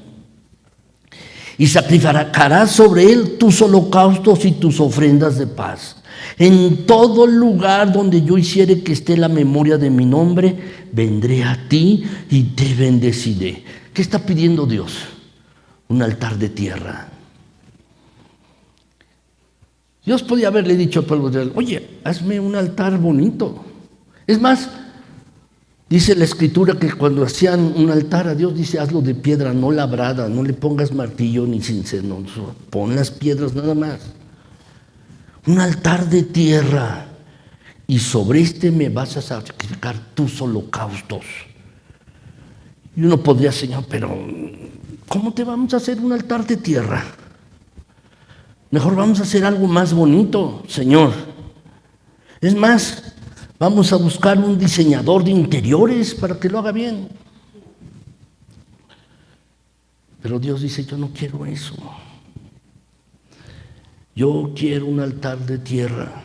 y sacrificarás sobre él tus holocaustos y tus ofrendas de paz. En todo lugar donde yo hiciere que esté la memoria de mi nombre, vendré a ti y te bendeciré. ¿Qué está pidiendo Dios? Un altar de tierra. Dios podía haberle dicho al pueblo de Israel: oye, hazme un altar bonito. Es más, dice la Escritura que cuando hacían un altar a Dios, dice: hazlo de piedra no labrada, no le pongas martillo ni cincel, pon las piedras nada más. Un altar de tierra, y sobre este me vas a sacrificar tus holocaustos. Y uno podría: Señor, pero ¿cómo te vamos a hacer un altar de tierra? Mejor vamos a hacer algo más bonito, Señor. Es más, vamos a buscar un diseñador de interiores para que lo haga bien. Pero Dios dice: yo no quiero eso. Yo quiero un altar de tierra.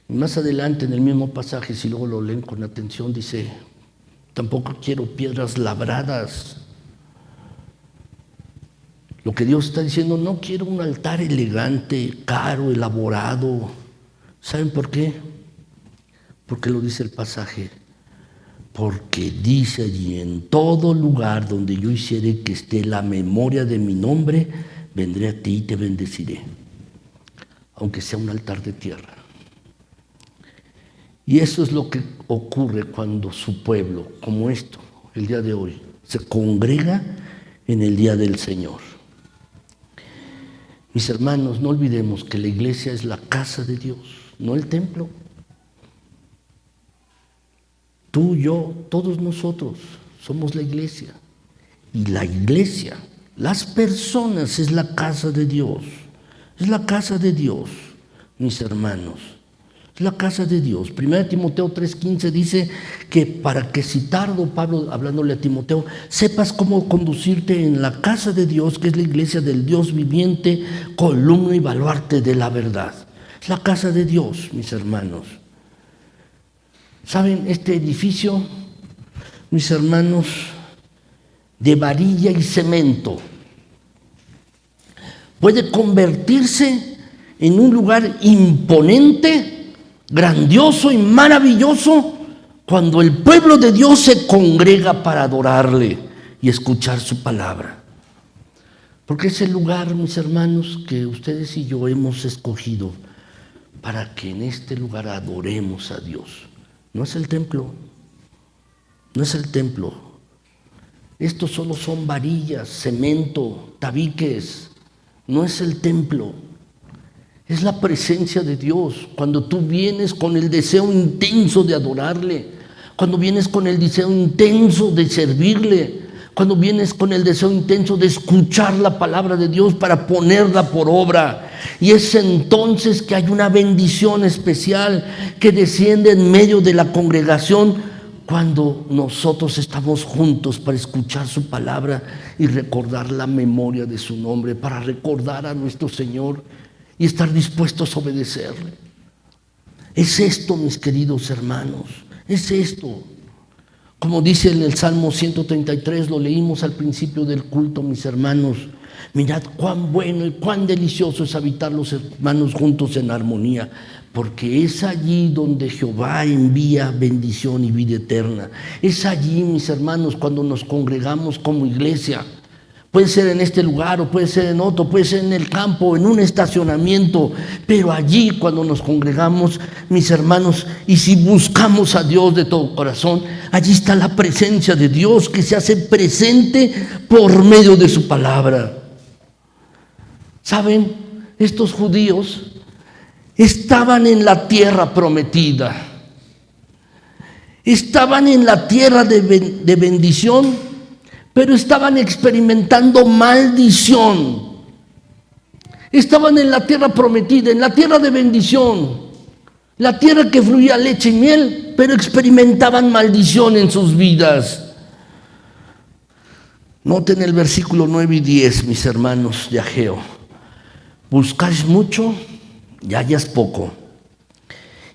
Y más adelante en el mismo pasaje, si luego lo leen con atención, dice: tampoco quiero piedras labradas. Lo que Dios está diciendo: no quiero un altar elegante, caro, elaborado. ¿Saben por qué? Porque lo dice el pasaje. Porque dice allí: en todo lugar donde yo hiciere que esté la memoria de mi nombre, vendré a ti y te bendeciré, aunque sea un altar de tierra. Y eso es lo que ocurre cuando su pueblo, como esto, el día de hoy, se congrega en el día del Señor. Mis hermanos, no olvidemos que la iglesia es la casa de Dios, no el templo. Tú, yo, todos nosotros somos la iglesia. Y la iglesia, las personas, es la casa de Dios. Es la casa de Dios, mis hermanos. Es la casa de Dios. 1 Timoteo 3:15 dice que para que, si tardo, Pablo hablándole a Timoteo, sepas cómo conducirte en la casa de Dios, que es la iglesia del Dios viviente, columna y baluarte de la verdad. Es la casa de Dios, mis hermanos. ¿Saben? Este edificio, mis hermanos, de varilla y cemento, puede convertirse en un lugar imponente, grandioso y maravilloso cuando el pueblo de Dios se congrega para adorarle y escuchar su palabra. Porque es el lugar, mis hermanos, que ustedes y yo hemos escogido para que en este lugar adoremos a Dios. No es el templo, no es el templo. Estos solo son varillas, cemento, tabiques. No es el templo. Es la presencia de Dios. Cuando tú vienes con el deseo intenso de adorarle, cuando vienes con el deseo intenso de servirle, cuando vienes con el deseo intenso de escuchar la palabra de Dios para ponerla por obra. Y es entonces que hay una bendición especial que desciende en medio de la congregación cuando nosotros estamos juntos para escuchar su palabra y recordar la memoria de su nombre, para recordar a nuestro Señor y estar dispuestos a obedecerle. Es esto, mis queridos hermanos, es esto. Como dice en el Salmo 133, lo leímos al principio del culto, mis hermanos: mirad cuán bueno y cuán delicioso es habitar los hermanos juntos en armonía, porque es allí donde Jehová envía bendición y vida eterna. Es allí, mis hermanos, cuando nos congregamos como iglesia. Puede ser en este lugar o puede ser en otro, puede ser en el campo, en un estacionamiento, pero allí cuando nos congregamos, mis hermanos, y si buscamos a Dios de todo corazón, allí está la presencia de Dios que se hace presente por medio de su palabra. ¿Saben? Estos judíos estaban en la tierra prometida, estaban en la tierra de bendición, pero estaban experimentando maldición. Estaban en la tierra prometida, en la tierra de bendición, la tierra que fluía leche y miel, pero experimentaban maldición en sus vidas. Noten el versículo 9 y 10, mis hermanos de Ageo. Buscáis mucho y hallas poco.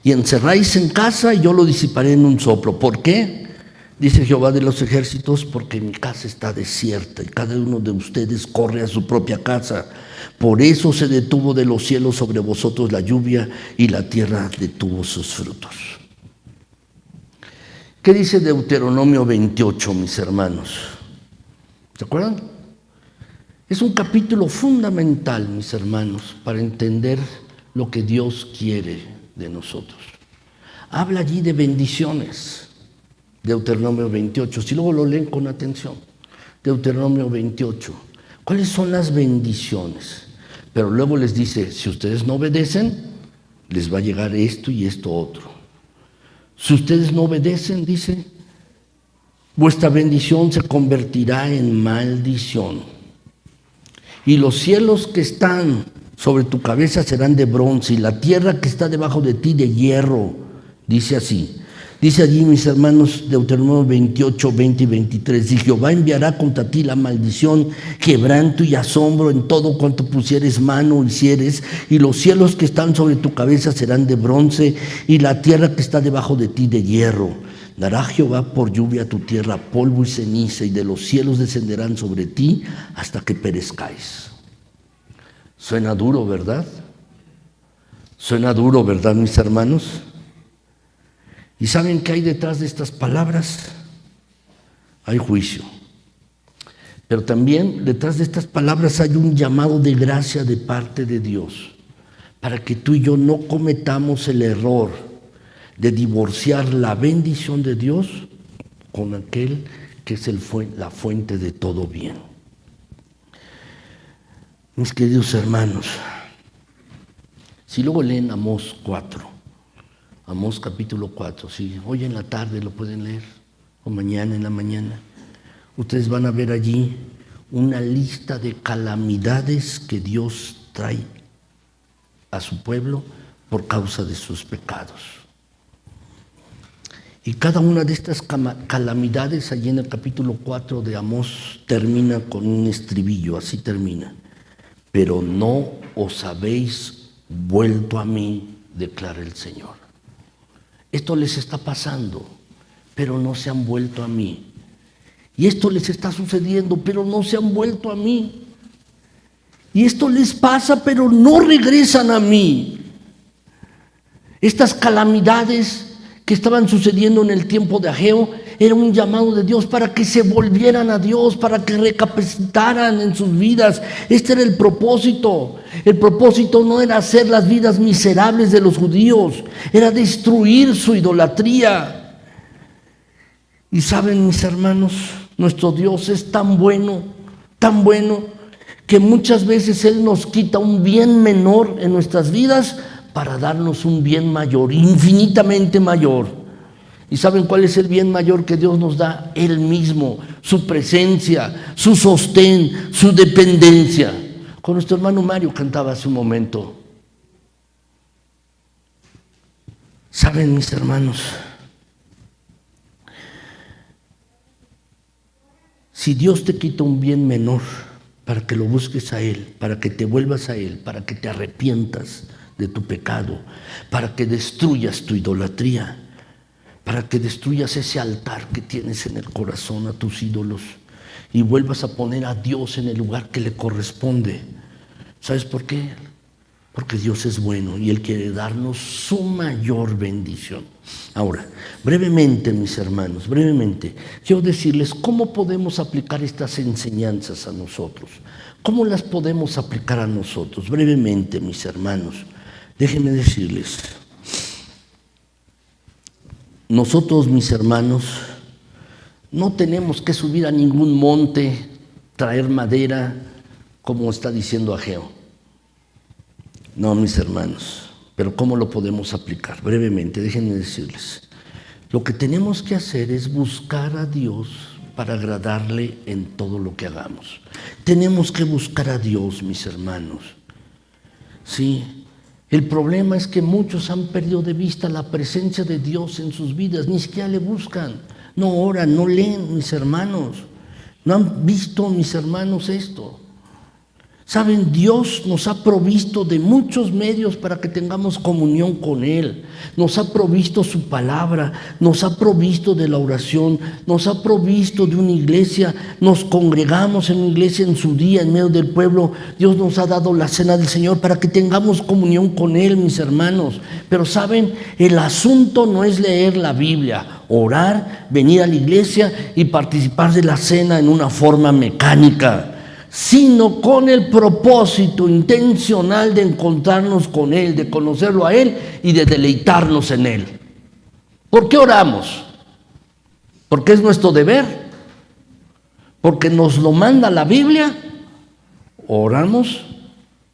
Y encerráis en casa y yo lo disiparé en un soplo. ¿Por qué? Dice Jehová de los ejércitos, porque mi casa está desierta y cada uno de ustedes corre a su propia casa. Por eso se detuvo de los cielos sobre vosotros la lluvia y la tierra detuvo sus frutos. ¿Qué dice Deuteronomio 28, mis hermanos? ¿Se acuerdan? Es un capítulo fundamental, mis hermanos, para entender lo que Dios quiere de nosotros. Habla allí de bendiciones. Deuteronomio 28, si luego lo leen con atención. Deuteronomio 28. ¿Cuáles son las bendiciones? Pero luego les dice, si ustedes no obedecen, les va a llegar esto y esto otro. Si ustedes no obedecen, dice, vuestra bendición se convertirá en maldición. Y los cielos que están sobre tu cabeza serán de bronce, y la tierra que está debajo de ti de hierro. Dice así. Dice allí, mis hermanos, Deuteronomio 28, 20 y 23, y Jehová enviará contra ti la maldición, quebranto y asombro en todo cuanto pusieres mano o hicieres, y los cielos que están sobre tu cabeza serán de bronce, y la tierra que está debajo de ti de hierro. Dará Jehová por lluvia a tu tierra polvo y ceniza, y de los cielos descenderán sobre ti hasta que perezcáis. Suena duro, ¿verdad? Suena duro, ¿verdad, mis hermanos? ¿Y saben qué hay detrás de estas palabras? Hay juicio. Pero también detrás de estas palabras hay un llamado de gracia de parte de Dios, para que tú y yo no cometamos el error de divorciar la bendición de Dios con aquel que es la fuente de todo bien. Mis queridos hermanos, si luego leen Amós 4, Amós capítulo 4, si hoy en la tarde lo pueden leer, o mañana en la mañana, ustedes van a ver allí una lista de calamidades que Dios trae a su pueblo por causa de sus pecados. Y cada una de estas calamidades, allí en el capítulo 4 de Amós, termina con un estribillo, así termina. Pero no os habéis vuelto a mí, declara el Señor. Esto les está pasando, pero no se han vuelto a mí. Y esto les está sucediendo, pero no se han vuelto a mí. Y esto les pasa, pero no regresan a mí. Estas calamidades que estaban sucediendo en el tiempo de Ageo era un llamado de Dios para que se volvieran a Dios, para que recapacitaran en sus vidas. Este era el propósito. El propósito no era hacer las vidas miserables de los judíos, era destruir su idolatría. Y saben, mis hermanos, nuestro Dios es tan bueno, que muchas veces Él nos quita un bien menor en nuestras vidas para darnos un bien mayor, infinitamente mayor. ¿Y saben cuál es el bien mayor que Dios nos da? Él mismo, su presencia, su sostén, su dependencia. Con nuestro hermano Mario cantaba hace un momento. ¿Saben, mis hermanos? Si Dios te quita un bien menor para que lo busques a Él, para que te vuelvas a Él, para que te arrepientas de tu pecado, para que destruyas tu idolatría, para que destruyas ese altar que tienes en el corazón a tus ídolos y vuelvas a poner a Dios en el lugar que le corresponde. ¿Sabes por qué? Porque Dios es bueno y Él quiere darnos su mayor bendición. Ahora, brevemente, mis hermanos, quiero decirles cómo podemos aplicar estas enseñanzas a nosotros. ¿Cómo las podemos aplicar a nosotros? Brevemente, mis hermanos, déjenme decirles, nosotros, mis hermanos, no tenemos que subir a ningún monte, traer madera, como está diciendo Ageo. No, mis hermanos, pero ¿cómo lo podemos aplicar? Brevemente, déjenme decirles. Lo que tenemos que hacer es buscar a Dios para agradarle en todo lo que hagamos. Tenemos que buscar a Dios, mis hermanos. Sí, el problema es que muchos han perdido de vista la presencia de Dios en sus vidas, ni siquiera le buscan, no oran, no leen, mis hermanos. ¿No han visto, mis hermanos, esto? Saben, Dios nos ha provisto de muchos medios para que tengamos comunión con Él. Nos ha provisto su palabra, nos ha provisto de la oración, nos ha provisto de una iglesia. Nos congregamos en una iglesia en su día, en medio del pueblo. Dios nos ha dado la cena del Señor para que tengamos comunión con Él, mis hermanos. Pero saben, el asunto no es leer la Biblia, orar, venir a la iglesia y participar de la cena en una forma mecánica, sino con el propósito intencional de encontrarnos con Él, de conocerlo a Él y de deleitarnos en Él. ¿Por qué oramos? Porque es nuestro deber, porque nos lo manda la Biblia. Oramos,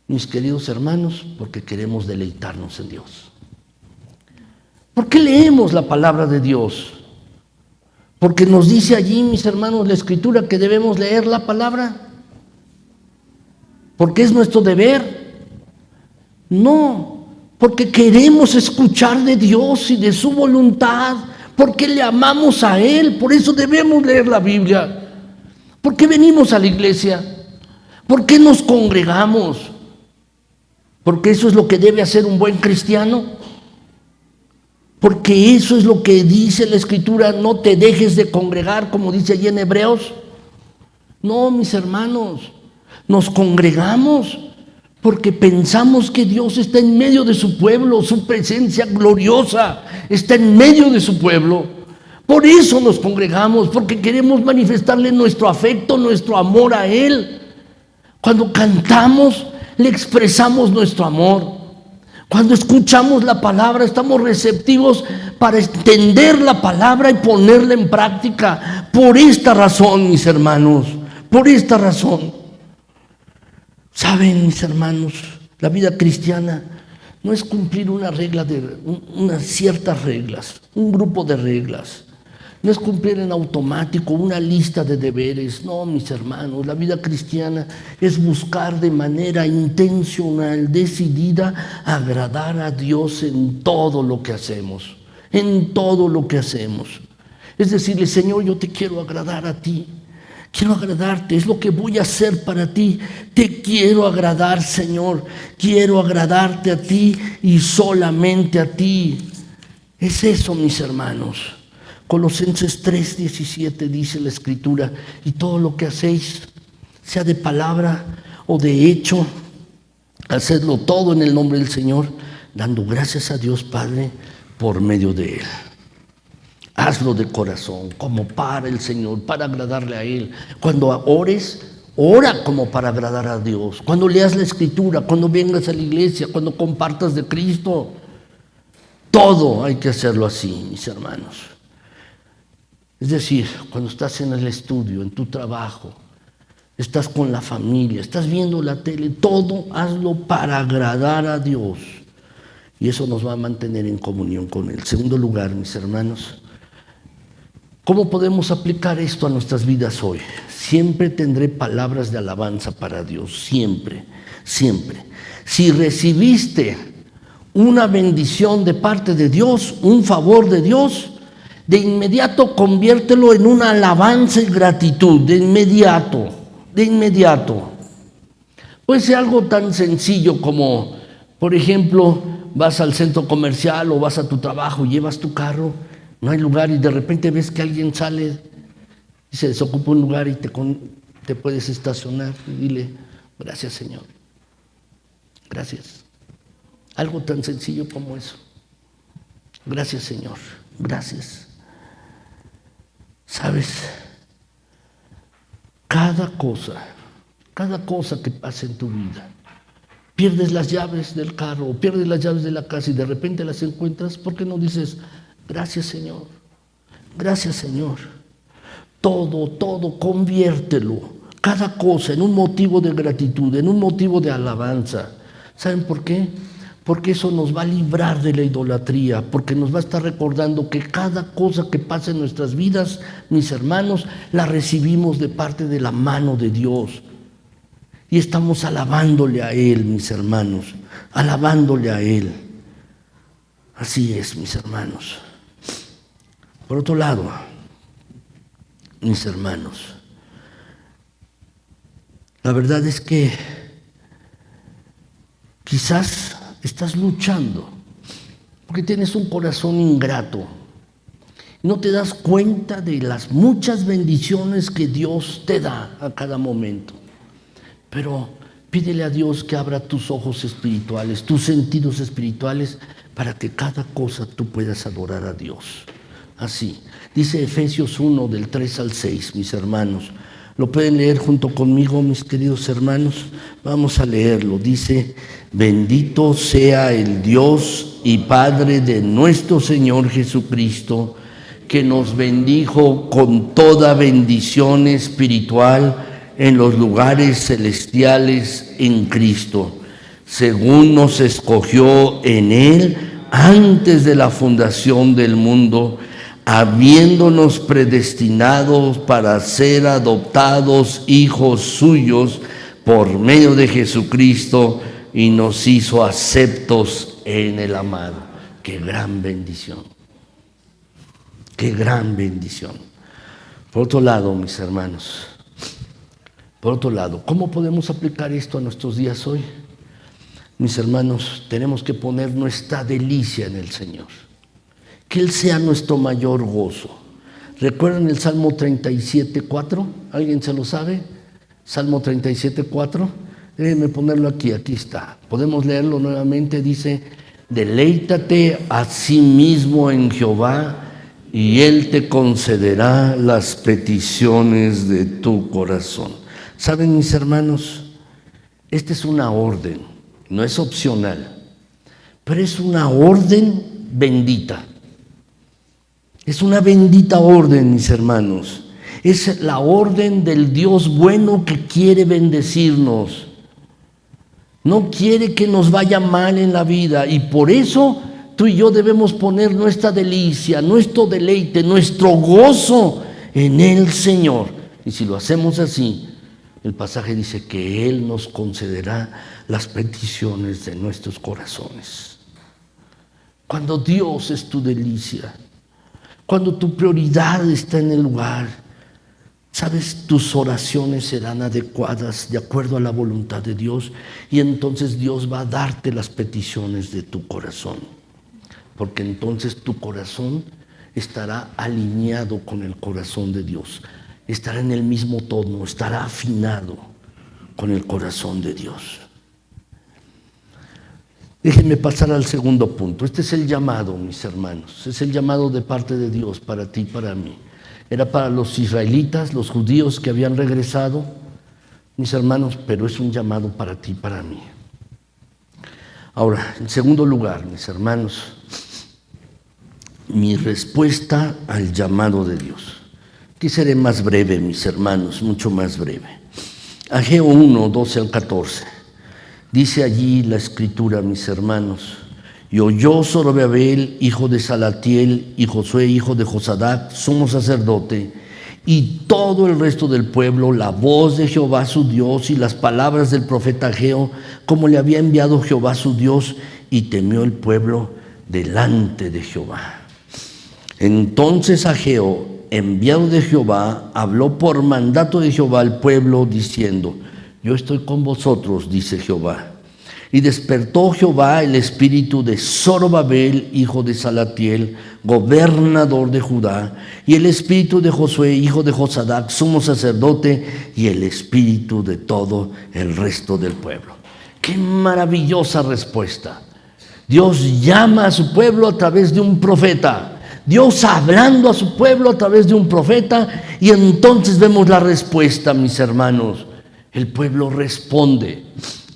mis queridos hermanos, porque queremos deleitarnos en Dios. ¿Por qué leemos la palabra de Dios? Porque nos dice allí, mis hermanos, la Escritura que debemos leer la palabra. ¿Porque es nuestro deber? No, porque queremos escuchar de Dios y de su voluntad, porque le amamos a Él, por eso debemos leer la Biblia. ¿Por qué venimos a la iglesia? ¿Por qué nos congregamos? Porque eso es lo que debe hacer un buen cristiano. Porque eso es lo que dice la Escritura, no te dejes de congregar, como dice allí en Hebreos. No, mis hermanos, nos congregamos porque pensamos que Dios está en medio de su pueblo, su presencia gloriosa está en medio de su pueblo. Por eso nos congregamos, porque queremos manifestarle nuestro afecto, nuestro amor a Él. Cuando cantamos, le expresamos nuestro amor. Cuando escuchamos la palabra, estamos receptivos para entender la palabra y ponerla en práctica. Por esta razón, mis hermanos, por esta razón. Saben, mis hermanos, la vida cristiana no es cumplir unas ciertas reglas, un grupo de reglas. No es cumplir en automático una lista de deberes. No, mis hermanos, la vida cristiana es buscar de manera intencional, decidida, agradar a Dios en todo lo que hacemos. En todo lo que hacemos. Es decirle, Señor, yo te quiero agradar a ti. Quiero agradarte, es lo que voy a hacer para ti. Te quiero agradar, Señor. Quiero agradarte a ti y solamente a ti. Es eso, mis hermanos. Colosenses 3:17 dice la Escritura: y todo lo que hacéis, sea de palabra o de hecho, hacedlo todo en el nombre del Señor, dando gracias a Dios Padre por medio de Él. Hazlo de corazón, como para el Señor, para agradarle a Él. Cuando ores, ora como para agradar a Dios. Cuando leas la Escritura, cuando vengas a la iglesia, cuando compartas de Cristo, todo hay que hacerlo así, mis hermanos. Es decir, cuando estás en el estudio, en tu trabajo, estás con la familia, estás viendo la tele, todo hazlo para agradar a Dios. Y eso nos va a mantener en comunión con Él. En segundo lugar, mis hermanos, ¿cómo podemos aplicar esto a nuestras vidas hoy? Siempre tendré palabras de alabanza para Dios, siempre, siempre. Si recibiste una bendición de parte de Dios, un favor de Dios, de inmediato conviértelo en una alabanza y gratitud, de inmediato, de inmediato. Puede ser algo tan sencillo como, por ejemplo, vas al centro comercial o vas a tu trabajo, llevas tu carro, no hay lugar y de repente ves que alguien sale y se desocupa un lugar y te puedes estacionar y dile, gracias Señor, gracias. Algo tan sencillo como eso. Gracias Señor, gracias. ¿Sabes? Cada cosa que pasa en tu vida, pierdes las llaves del carro o pierdes las llaves de la casa y de repente las encuentras, ¿por qué no dices, gracias Señor, gracias Señor? Todo, conviértelo, cada cosa en un motivo de gratitud, en un motivo de alabanza. ¿Saben por qué? Porque eso nos va a librar de la idolatría, porque nos va a estar recordando que cada cosa que pasa en nuestras vidas, mis hermanos, la recibimos de parte de la mano de Dios. Y estamos alabándole a Él, mis hermanos, alabándole a Él. Así es, mis hermanos. Por otro lado, mis hermanos, La verdad es que quizás estás luchando porque tienes un corazón ingrato. No te das cuenta de las muchas bendiciones que Dios te da a cada momento. Pero pídele a Dios que abra tus ojos espirituales, tus sentidos espirituales, para que cada cosa tú puedas adorar a Dios. Así, dice Efesios 1, del 3 al 6, mis hermanos. ¿Lo pueden leer junto conmigo, mis queridos hermanos? Vamos a leerlo. Dice: bendito sea el Dios y Padre de nuestro Señor Jesucristo, que nos bendijo con toda bendición espiritual en los lugares celestiales en Cristo, según nos escogió en Él antes de la fundación del mundo, habiéndonos predestinados para ser adoptados hijos suyos por medio de Jesucristo, y nos hizo aceptos en el amado. ¡Qué gran bendición! ¡Qué gran bendición! Por otro lado, mis hermanos, ¿cómo podemos aplicar esto a nuestros días hoy? Mis hermanos, tenemos que poner nuestra delicia en el Señor. Que Él sea nuestro mayor gozo. ¿Recuerdan el Salmo 37:4? ¿Alguien se lo sabe? Salmo 37:4. Déjenme ponerlo aquí está. Podemos leerlo nuevamente. Dice: deleítate a sí mismo en Jehová, y Él te concederá las peticiones de tu corazón. ¿Saben, mis hermanos? Esta es una orden, no es opcional, pero es una orden bendita. Es una bendita orden, mis hermanos. Es la orden del Dios bueno que quiere bendecirnos. No quiere que nos vaya mal en la vida, y por eso tú y yo debemos poner nuestra delicia, nuestro deleite, nuestro gozo en el Señor. Y si lo hacemos así, el pasaje dice que Él nos concederá las peticiones de nuestros corazones. Cuando Dios es tu delicia, cuando tu prioridad está en el lugar, ¿sabes? Tus oraciones serán adecuadas de acuerdo a la voluntad de Dios, y entonces Dios va a darte las peticiones de tu corazón. Porque entonces tu corazón estará alineado con el corazón de Dios, estará en el mismo tono, estará afinado con el corazón de Dios. Déjenme pasar al segundo punto. Este es el llamado, mis hermanos, es el llamado de parte de Dios para ti y para mí. Era para los israelitas, los judíos que habían regresado, mis hermanos, pero es un llamado para ti y para mí. Ahora, en segundo lugar, mis hermanos, mi respuesta al llamado de Dios. Aquí seré más breve, mis hermanos, mucho más breve. Ageo 1, 12 al 14. Dice allí la escritura, mis hermanos: y oyó Zorobabel, hijo de Salatiel, y Josué, hijo de Josadac, sumo sacerdote, y todo el resto del pueblo, la voz de Jehová su Dios y las palabras del profeta Ageo, como le había enviado Jehová su Dios, y temió el pueblo delante de Jehová. Entonces Ageo, enviado de Jehová, habló por mandato de Jehová al pueblo, diciendo: yo estoy con vosotros, dice Jehová. Y despertó Jehová el espíritu de Zorobabel, hijo de Salatiel, gobernador de Judá, y el espíritu de Josué, hijo de Josadac, sumo sacerdote, y el espíritu de todo el resto del pueblo. ¡Qué maravillosa respuesta! Dios llama a su pueblo a través de un profeta. Dios hablando a su pueblo a través de un profeta, y entonces vemos la respuesta, mis hermanos. El pueblo responde.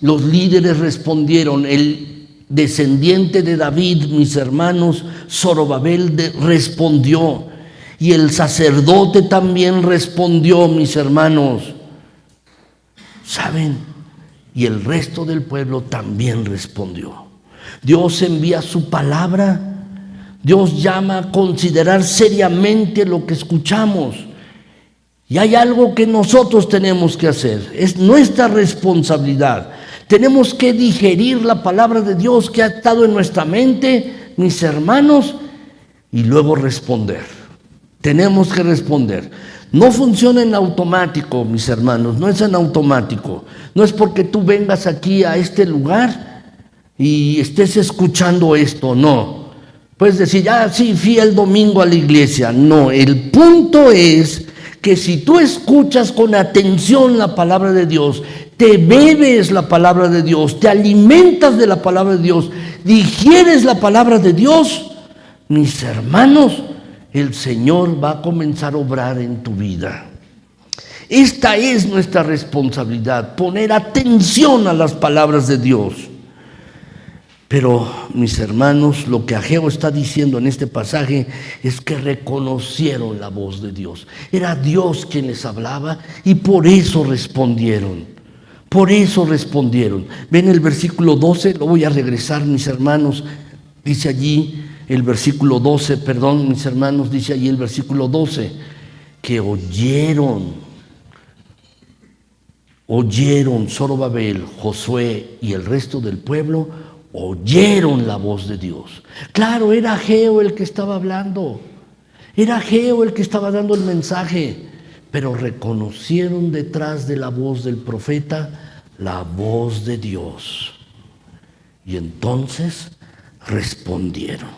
Los líderes respondieron. El descendiente de David, mis hermanos, Zorobabel, respondió. Y el sacerdote también respondió, mis hermanos. ¿Saben? Y el resto del pueblo también respondió. Dios envía su palabra. Dios llama a considerar seriamente lo que escuchamos. Y hay algo que nosotros tenemos que hacer. Es nuestra responsabilidad. Tenemos que digerir la palabra de Dios que ha estado en nuestra mente, mis hermanos, y luego responder. Tenemos que responder. No funciona en automático, mis hermanos, no es en automático. No es porque tú vengas aquí a este lugar y estés escuchando esto, no. Puedes decir, sí, fui el domingo a la iglesia. No, el punto es que si tú escuchas con atención la palabra de Dios, te bebes la palabra de Dios, te alimentas de la palabra de Dios, digieres la palabra de Dios, mis hermanos, el Señor va a comenzar a obrar en tu vida. Esta es nuestra responsabilidad, poner atención a las palabras de Dios. Pero, mis hermanos, lo que Ageo está diciendo en este pasaje es que reconocieron la voz de Dios. Era Dios quien les hablaba y por eso respondieron. Por eso respondieron. Ven el versículo 12, lo voy a regresar, mis hermanos. Dice allí el versículo 12, perdón, mis hermanos, dice allí el versículo 12, que oyeron Zorobabel, Josué y el resto del pueblo, oyeron la voz de Dios. Claro, era Ageo el que estaba hablando, era Ageo el que estaba dando el mensaje, pero reconocieron detrás de la voz del profeta la voz de Dios. Y entonces respondieron.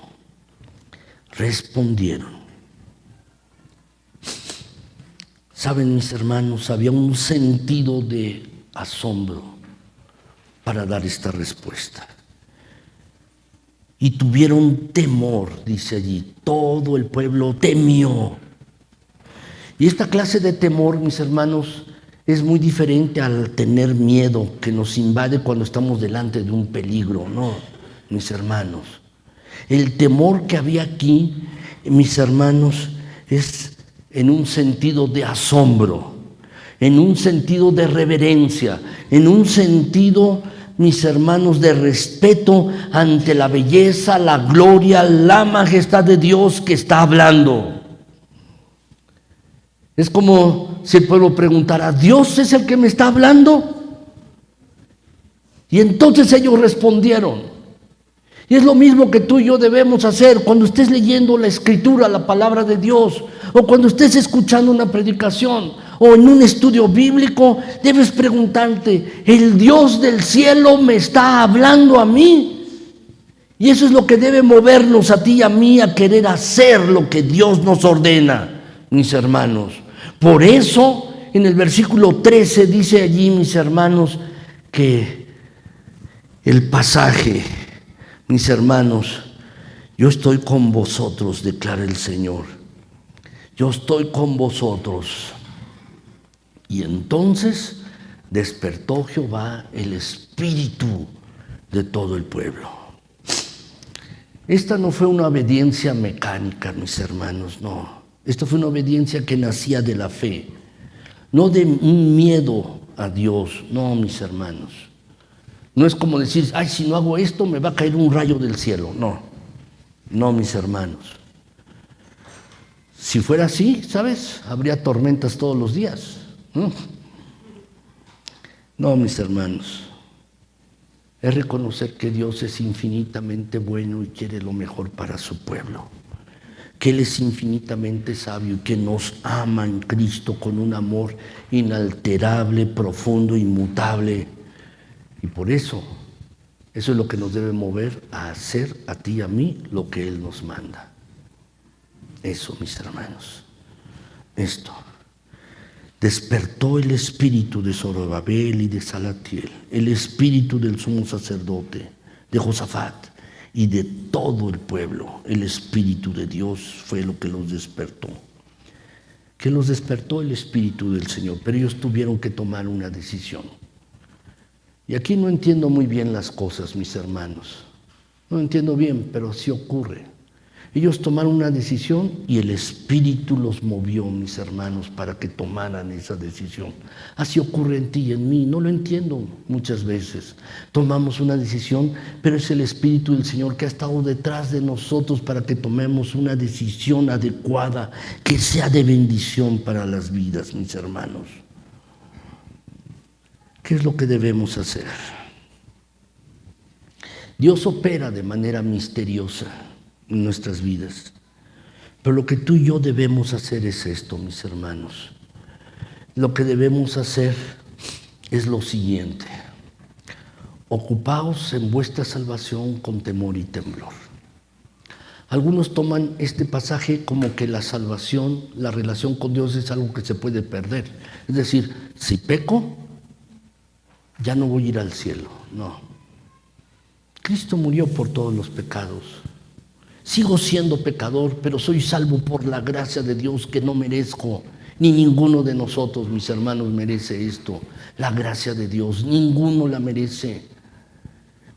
Saben, mis hermanos, había un sentido de asombro para dar esta respuesta. Y tuvieron temor, dice allí, todo el pueblo temió. Y esta clase de temor, mis hermanos, es muy diferente al tener miedo que nos invade cuando estamos delante de un peligro, no, mis hermanos. El temor que había aquí, mis hermanos, es en un sentido de asombro, en un sentido de reverencia, en un sentido, mis hermanos, de respeto ante la belleza, la gloria, la majestad de Dios que está hablando. Es como si el pueblo preguntara, ¿Dios es el que me está hablando? Y entonces ellos respondieron. Y es lo mismo que tú y yo debemos hacer cuando estés leyendo la Escritura, la palabra de Dios, o cuando estés escuchando una predicación, o en un estudio bíblico, debes preguntarte, ¿el Dios del cielo me está hablando a mí? Y eso es lo que debe movernos a ti y a mí a querer hacer lo que Dios nos ordena, mis hermanos. Por eso, en el versículo 13 dice allí, mis hermanos, que el pasaje, mis hermanos, yo estoy con vosotros, declara el Señor. Yo estoy con vosotros. Y entonces despertó Jehová el espíritu de todo el pueblo. Esta no fue una obediencia mecánica, mis hermanos, no. Esta fue una obediencia que nacía de la fe, no de un miedo a Dios, no, mis hermanos. No es como decir, si no hago esto me va a caer un rayo del cielo. No, mis hermanos. Si fuera así, ¿sabes? Habría tormentas todos los días. No, mis hermanos. Es reconocer que Dios es infinitamente bueno y quiere lo mejor para su pueblo. Que Él es infinitamente sabio y que nos ama en Cristo con un amor inalterable, profundo, inmutable. Y por eso es lo que nos debe mover a hacer a ti y a mí lo que Él nos manda. Eso, mis hermanos, esto. Despertó el espíritu de Zorobabel y de Salatiel, el espíritu del sumo sacerdote, de Josafat y de todo el pueblo. El espíritu de Dios fue lo que los despertó. Que los despertó el espíritu del Señor, pero ellos tuvieron que tomar una decisión. Y aquí no entiendo muy bien las cosas, mis hermanos. No entiendo bien, pero sí ocurre. Ellos tomaron una decisión y el Espíritu los movió, mis hermanos, para que tomaran esa decisión. Así ocurre en ti y en mí. No lo entiendo muchas veces. Tomamos una decisión, pero es el Espíritu del Señor que ha estado detrás de nosotros para que tomemos una decisión adecuada, que sea de bendición para las vidas, mis hermanos. ¿Qué es lo que debemos hacer? Dios opera de manera misteriosa en nuestras vidas, Pero lo que tú y yo debemos hacer es esto, mis hermanos. Lo que debemos hacer es lo siguiente: ocupaos en vuestra salvación con temor y temblor. Algunos toman este pasaje como que la salvación, la relación con Dios es algo que se puede perder. Es decir, si peco, ya no voy a ir al cielo. No. Cristo murió por todos los pecados. Sigo siendo pecador, pero soy salvo por la gracia de Dios que no merezco. Ni ninguno de nosotros, mis hermanos, merece esto. La gracia de Dios, ninguno la merece.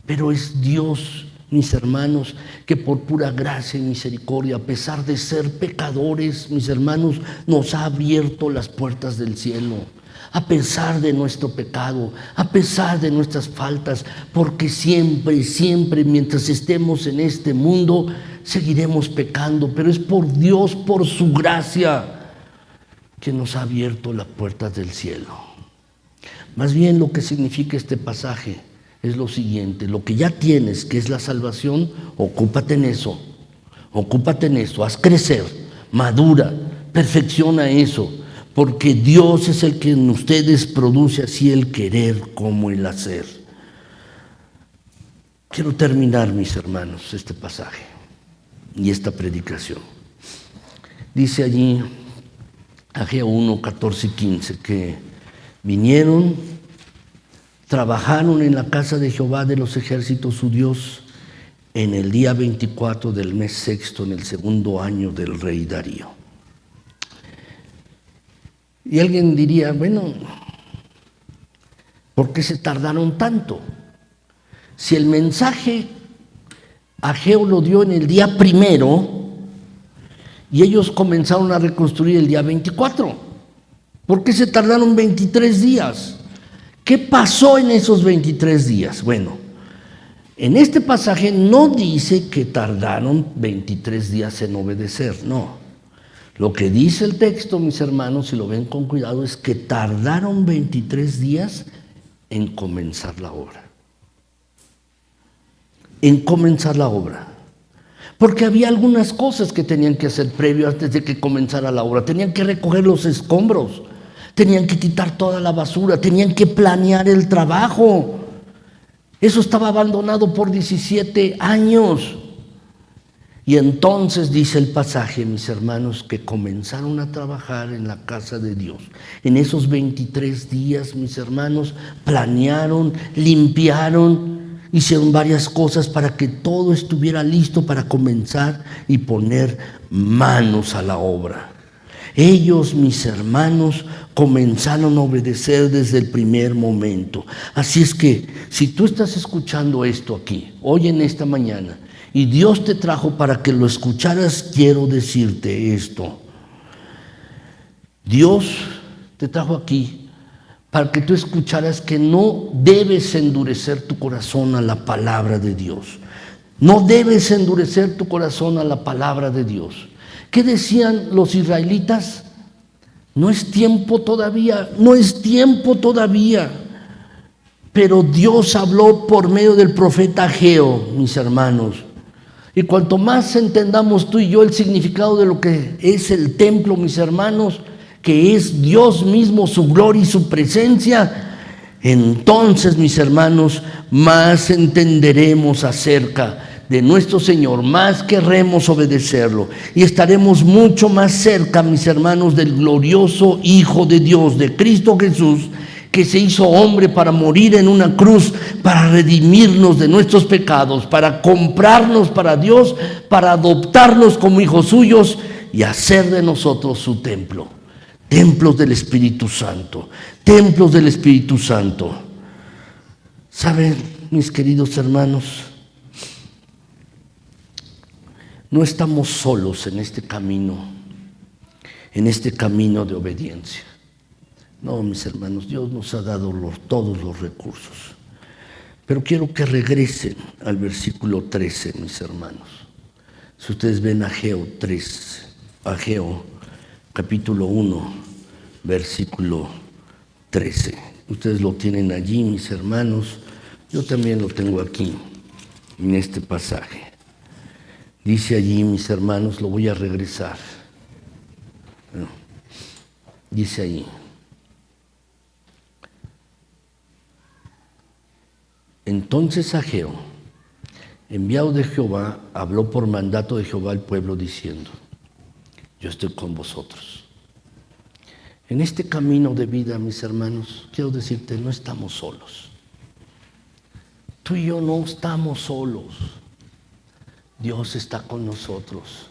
Pero es Dios, mis hermanos, que por pura gracia y misericordia, a pesar de ser pecadores, mis hermanos, nos ha abierto las puertas del cielo. A pesar de nuestro pecado, a pesar de nuestras faltas, porque siempre, siempre, mientras estemos en este mundo, seguiremos pecando, pero es por Dios, por su gracia, que nos ha abierto las puertas del cielo. Más bien lo que significa este pasaje es lo siguiente: lo que ya tienes, que es la salvación, ocúpate en eso, haz crecer, madura, perfecciona eso, porque Dios es el que en ustedes produce así el querer como el hacer. Quiero terminar, mis hermanos, este pasaje y esta predicación. Dice allí Ageo 1, 14 y 15 que vinieron, trabajaron en la casa de Jehová de los ejércitos, su Dios, en el día 24 del mes sexto, en el segundo año del rey Darío. Y alguien diría, bueno, ¿por qué se tardaron tanto? Si el mensaje Ageo lo dio en el día primero y ellos comenzaron a reconstruir el día 24. ¿Por qué se tardaron 23 días? ¿Qué pasó en esos 23 días? Bueno, en este pasaje no dice que tardaron 23 días en obedecer, no. Lo que dice el texto, mis hermanos, si lo ven con cuidado, es que tardaron 23 días en comenzar la obra. En comenzar la obra. Porque había algunas cosas que tenían que hacer previo antes de que comenzara la obra. Tenían que recoger los escombros, tenían que quitar toda la basura, tenían que planear el trabajo. Eso estaba abandonado por 17 años. Y entonces dice el pasaje, mis hermanos, que comenzaron a trabajar en la casa de Dios. En esos 23 días, mis hermanos, planearon, limpiaron, hicieron varias cosas para que todo estuviera listo para comenzar y poner manos a la obra. Ellos, mis hermanos, comenzaron a obedecer desde el primer momento. Así es que, si tú estás escuchando esto aquí, hoy en esta mañana, y Dios te trajo para que lo escucharas, quiero decirte esto. Dios te trajo aquí para que tú escucharas que no debes endurecer tu corazón a la palabra de Dios. No debes endurecer tu corazón a la palabra de Dios. ¿Qué decían los israelitas? No es tiempo todavía, no es tiempo todavía. Pero Dios habló por medio del profeta Ageo, mis hermanos. Y cuanto más entendamos tú y yo el significado de lo que es el templo, mis hermanos, que es Dios mismo, su gloria y su presencia, entonces, mis hermanos, más entenderemos acerca de nuestro Señor, más querremos obedecerlo y estaremos mucho más cerca, mis hermanos, del glorioso Hijo de Dios, de Cristo Jesús, que se hizo hombre para morir en una cruz, para redimirnos de nuestros pecados, para comprarnos para Dios, para adoptarnos como hijos suyos y hacer de nosotros su templo. Templos del Espíritu Santo, templos del Espíritu Santo. ¿Saben, mis queridos hermanos? No estamos solos en este camino de obediencia. No, mis hermanos, Dios nos ha dado todos los recursos. Pero quiero que regresen al versículo 13, mis hermanos. Si ustedes ven Ageo 3, Ageo capítulo 1, versículo 13. Ustedes lo tienen allí, mis hermanos. Yo también lo tengo aquí, en este pasaje. Dice allí, mis hermanos, lo voy a regresar. Dice ahí. Entonces Ageo, enviado de Jehová, habló por mandato de Jehová al pueblo diciendo: yo estoy con vosotros. En este camino de vida, mis hermanos, quiero decirte, no estamos solos. Tú y yo no estamos solos. Dios está con nosotros.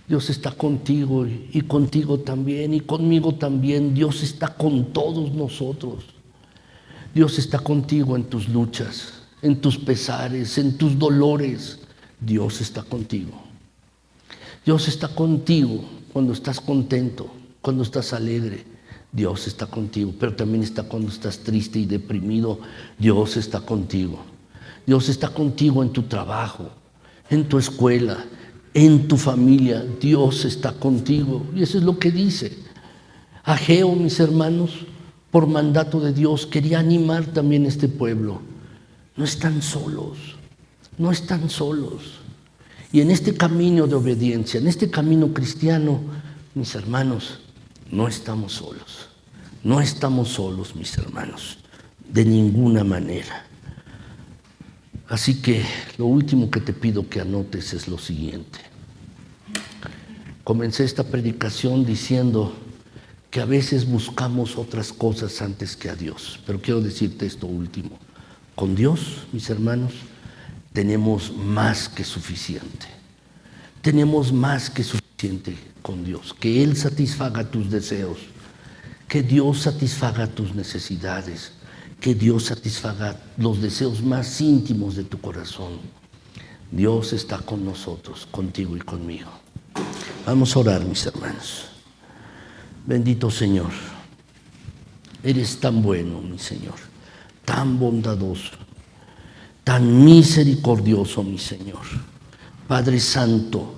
Dios está contigo y contigo también y conmigo también. Dios está con todos nosotros. Dios está contigo en tus luchas, en tus pesares, en tus dolores. Dios está contigo. Dios está contigo cuando estás contento, cuando estás alegre. Dios está contigo, pero también está cuando estás triste y deprimido. Dios está contigo. Dios está contigo en tu trabajo, en tu escuela, en tu familia. Dios está contigo. Y eso es lo que dice Ageo, mis hermanos, por mandato de Dios, quería animar también a este pueblo. No están solos, no están solos. Y en este camino de obediencia, en este camino cristiano, mis hermanos, no estamos solos. No estamos solos, mis hermanos, de ninguna manera. Así que lo último que te pido que anotes es lo siguiente. Comencé esta predicación diciendo que a veces buscamos otras cosas antes que a Dios. Pero quiero decirte esto último. Con Dios, mis hermanos, tenemos más que suficiente. Tenemos más que suficiente con Dios. Que Él satisfaga tus deseos. Que Dios satisfaga tus necesidades. Que Dios satisfaga los deseos más íntimos de tu corazón. Dios está con nosotros, contigo y conmigo. Vamos a orar, mis hermanos. Bendito Señor, eres tan bueno, mi Señor, tan bondadoso, tan misericordioso, mi Señor. Padre Santo,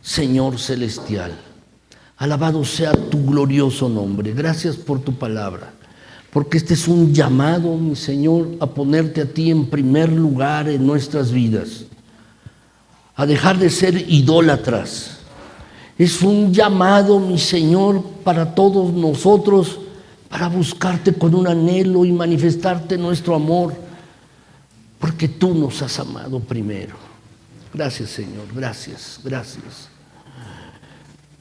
Señor Celestial, alabado sea tu glorioso nombre. Gracias por tu palabra, porque este es un llamado, mi Señor, a ponerte a ti en primer lugar en nuestras vidas, a dejar de ser idólatras. Es un llamado, mi Señor, para todos nosotros, para buscarte con un anhelo y manifestarte nuestro amor, porque tú nos has amado primero. Gracias, Señor, gracias, gracias.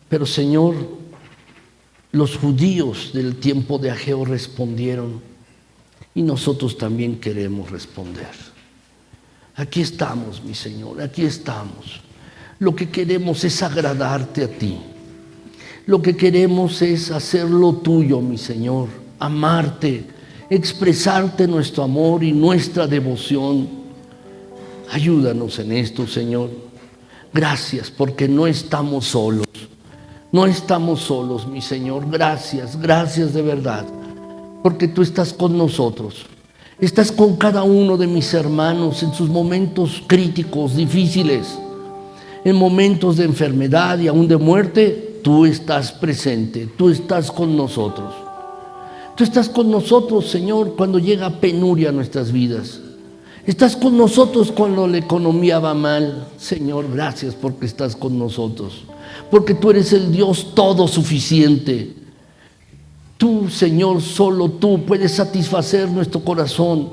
Pero, Señor, los judíos del tiempo de Ageo respondieron, y nosotros también queremos responder. Aquí estamos, mi Señor, aquí estamos. Lo que queremos es agradarte a ti. Lo que queremos es hacer lo tuyo, mi Señor, amarte, expresarte nuestro amor y nuestra devoción. Ayúdanos en esto, Señor. Gracias, porque no estamos solos. No estamos solos, mi Señor. Gracias, gracias de verdad, porque tú estás con nosotros. Estás con cada uno de mis hermanos en sus momentos críticos, difíciles. En momentos de enfermedad y aún de muerte, tú estás presente, tú estás con nosotros. Tú estás con nosotros, Señor, cuando llega penuria a nuestras vidas. Estás con nosotros cuando la economía va mal. Señor, gracias porque estás con nosotros. Porque tú eres el Dios todo suficiente. Tú, Señor, solo tú puedes satisfacer nuestro corazón.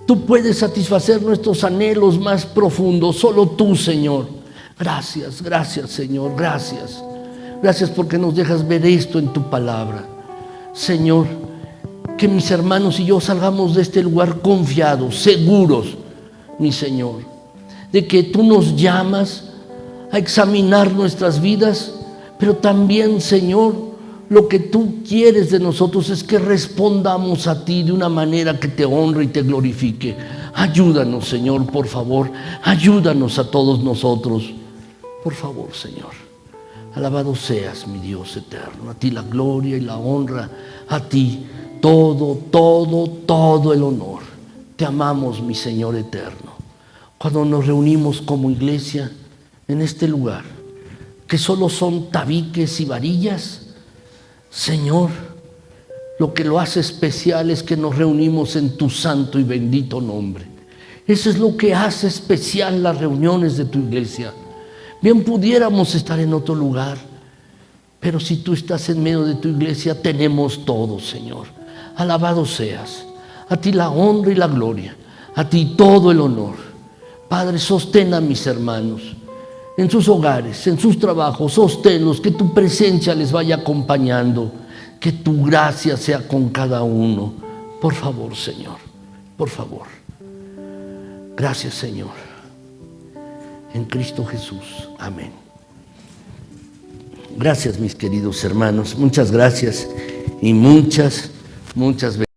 Tú puedes satisfacer nuestros anhelos más profundos. Solo tú, Señor. Gracias, gracias, Señor, gracias. Gracias porque nos dejas ver esto en tu palabra. Señor, que mis hermanos y yo salgamos de este lugar confiados, seguros, mi Señor, de que tú nos llamas a examinar nuestras vidas, pero también, Señor, lo que tú quieres de nosotros es que respondamos a ti de una manera que te honre y te glorifique. Ayúdanos, Señor, por favor, ayúdanos a todos nosotros. Por favor, Señor, alabado seas, mi Dios eterno. A ti la gloria y la honra, a ti todo, todo, todo el honor. Te amamos, mi Señor eterno. Cuando nos reunimos como iglesia en este lugar, que solo son tabiques y varillas, Señor, lo que lo hace especial es que nos reunimos en tu santo y bendito nombre. Eso es lo que hace especial las reuniones de tu iglesia. Bien pudiéramos estar en otro lugar, pero si tú estás en medio de tu iglesia, tenemos todo, Señor. Alabado seas. A ti la honra y la gloria. A ti todo el honor. Padre, sostén a mis hermanos en sus hogares, en sus trabajos. Sosténlos, que tu presencia les vaya acompañando. Que tu gracia sea con cada uno. Por favor, Señor, por favor. Gracias, Señor. En Cristo Jesús. Amén. Gracias, mis queridos hermanos. Muchas gracias y muchas bendiciones.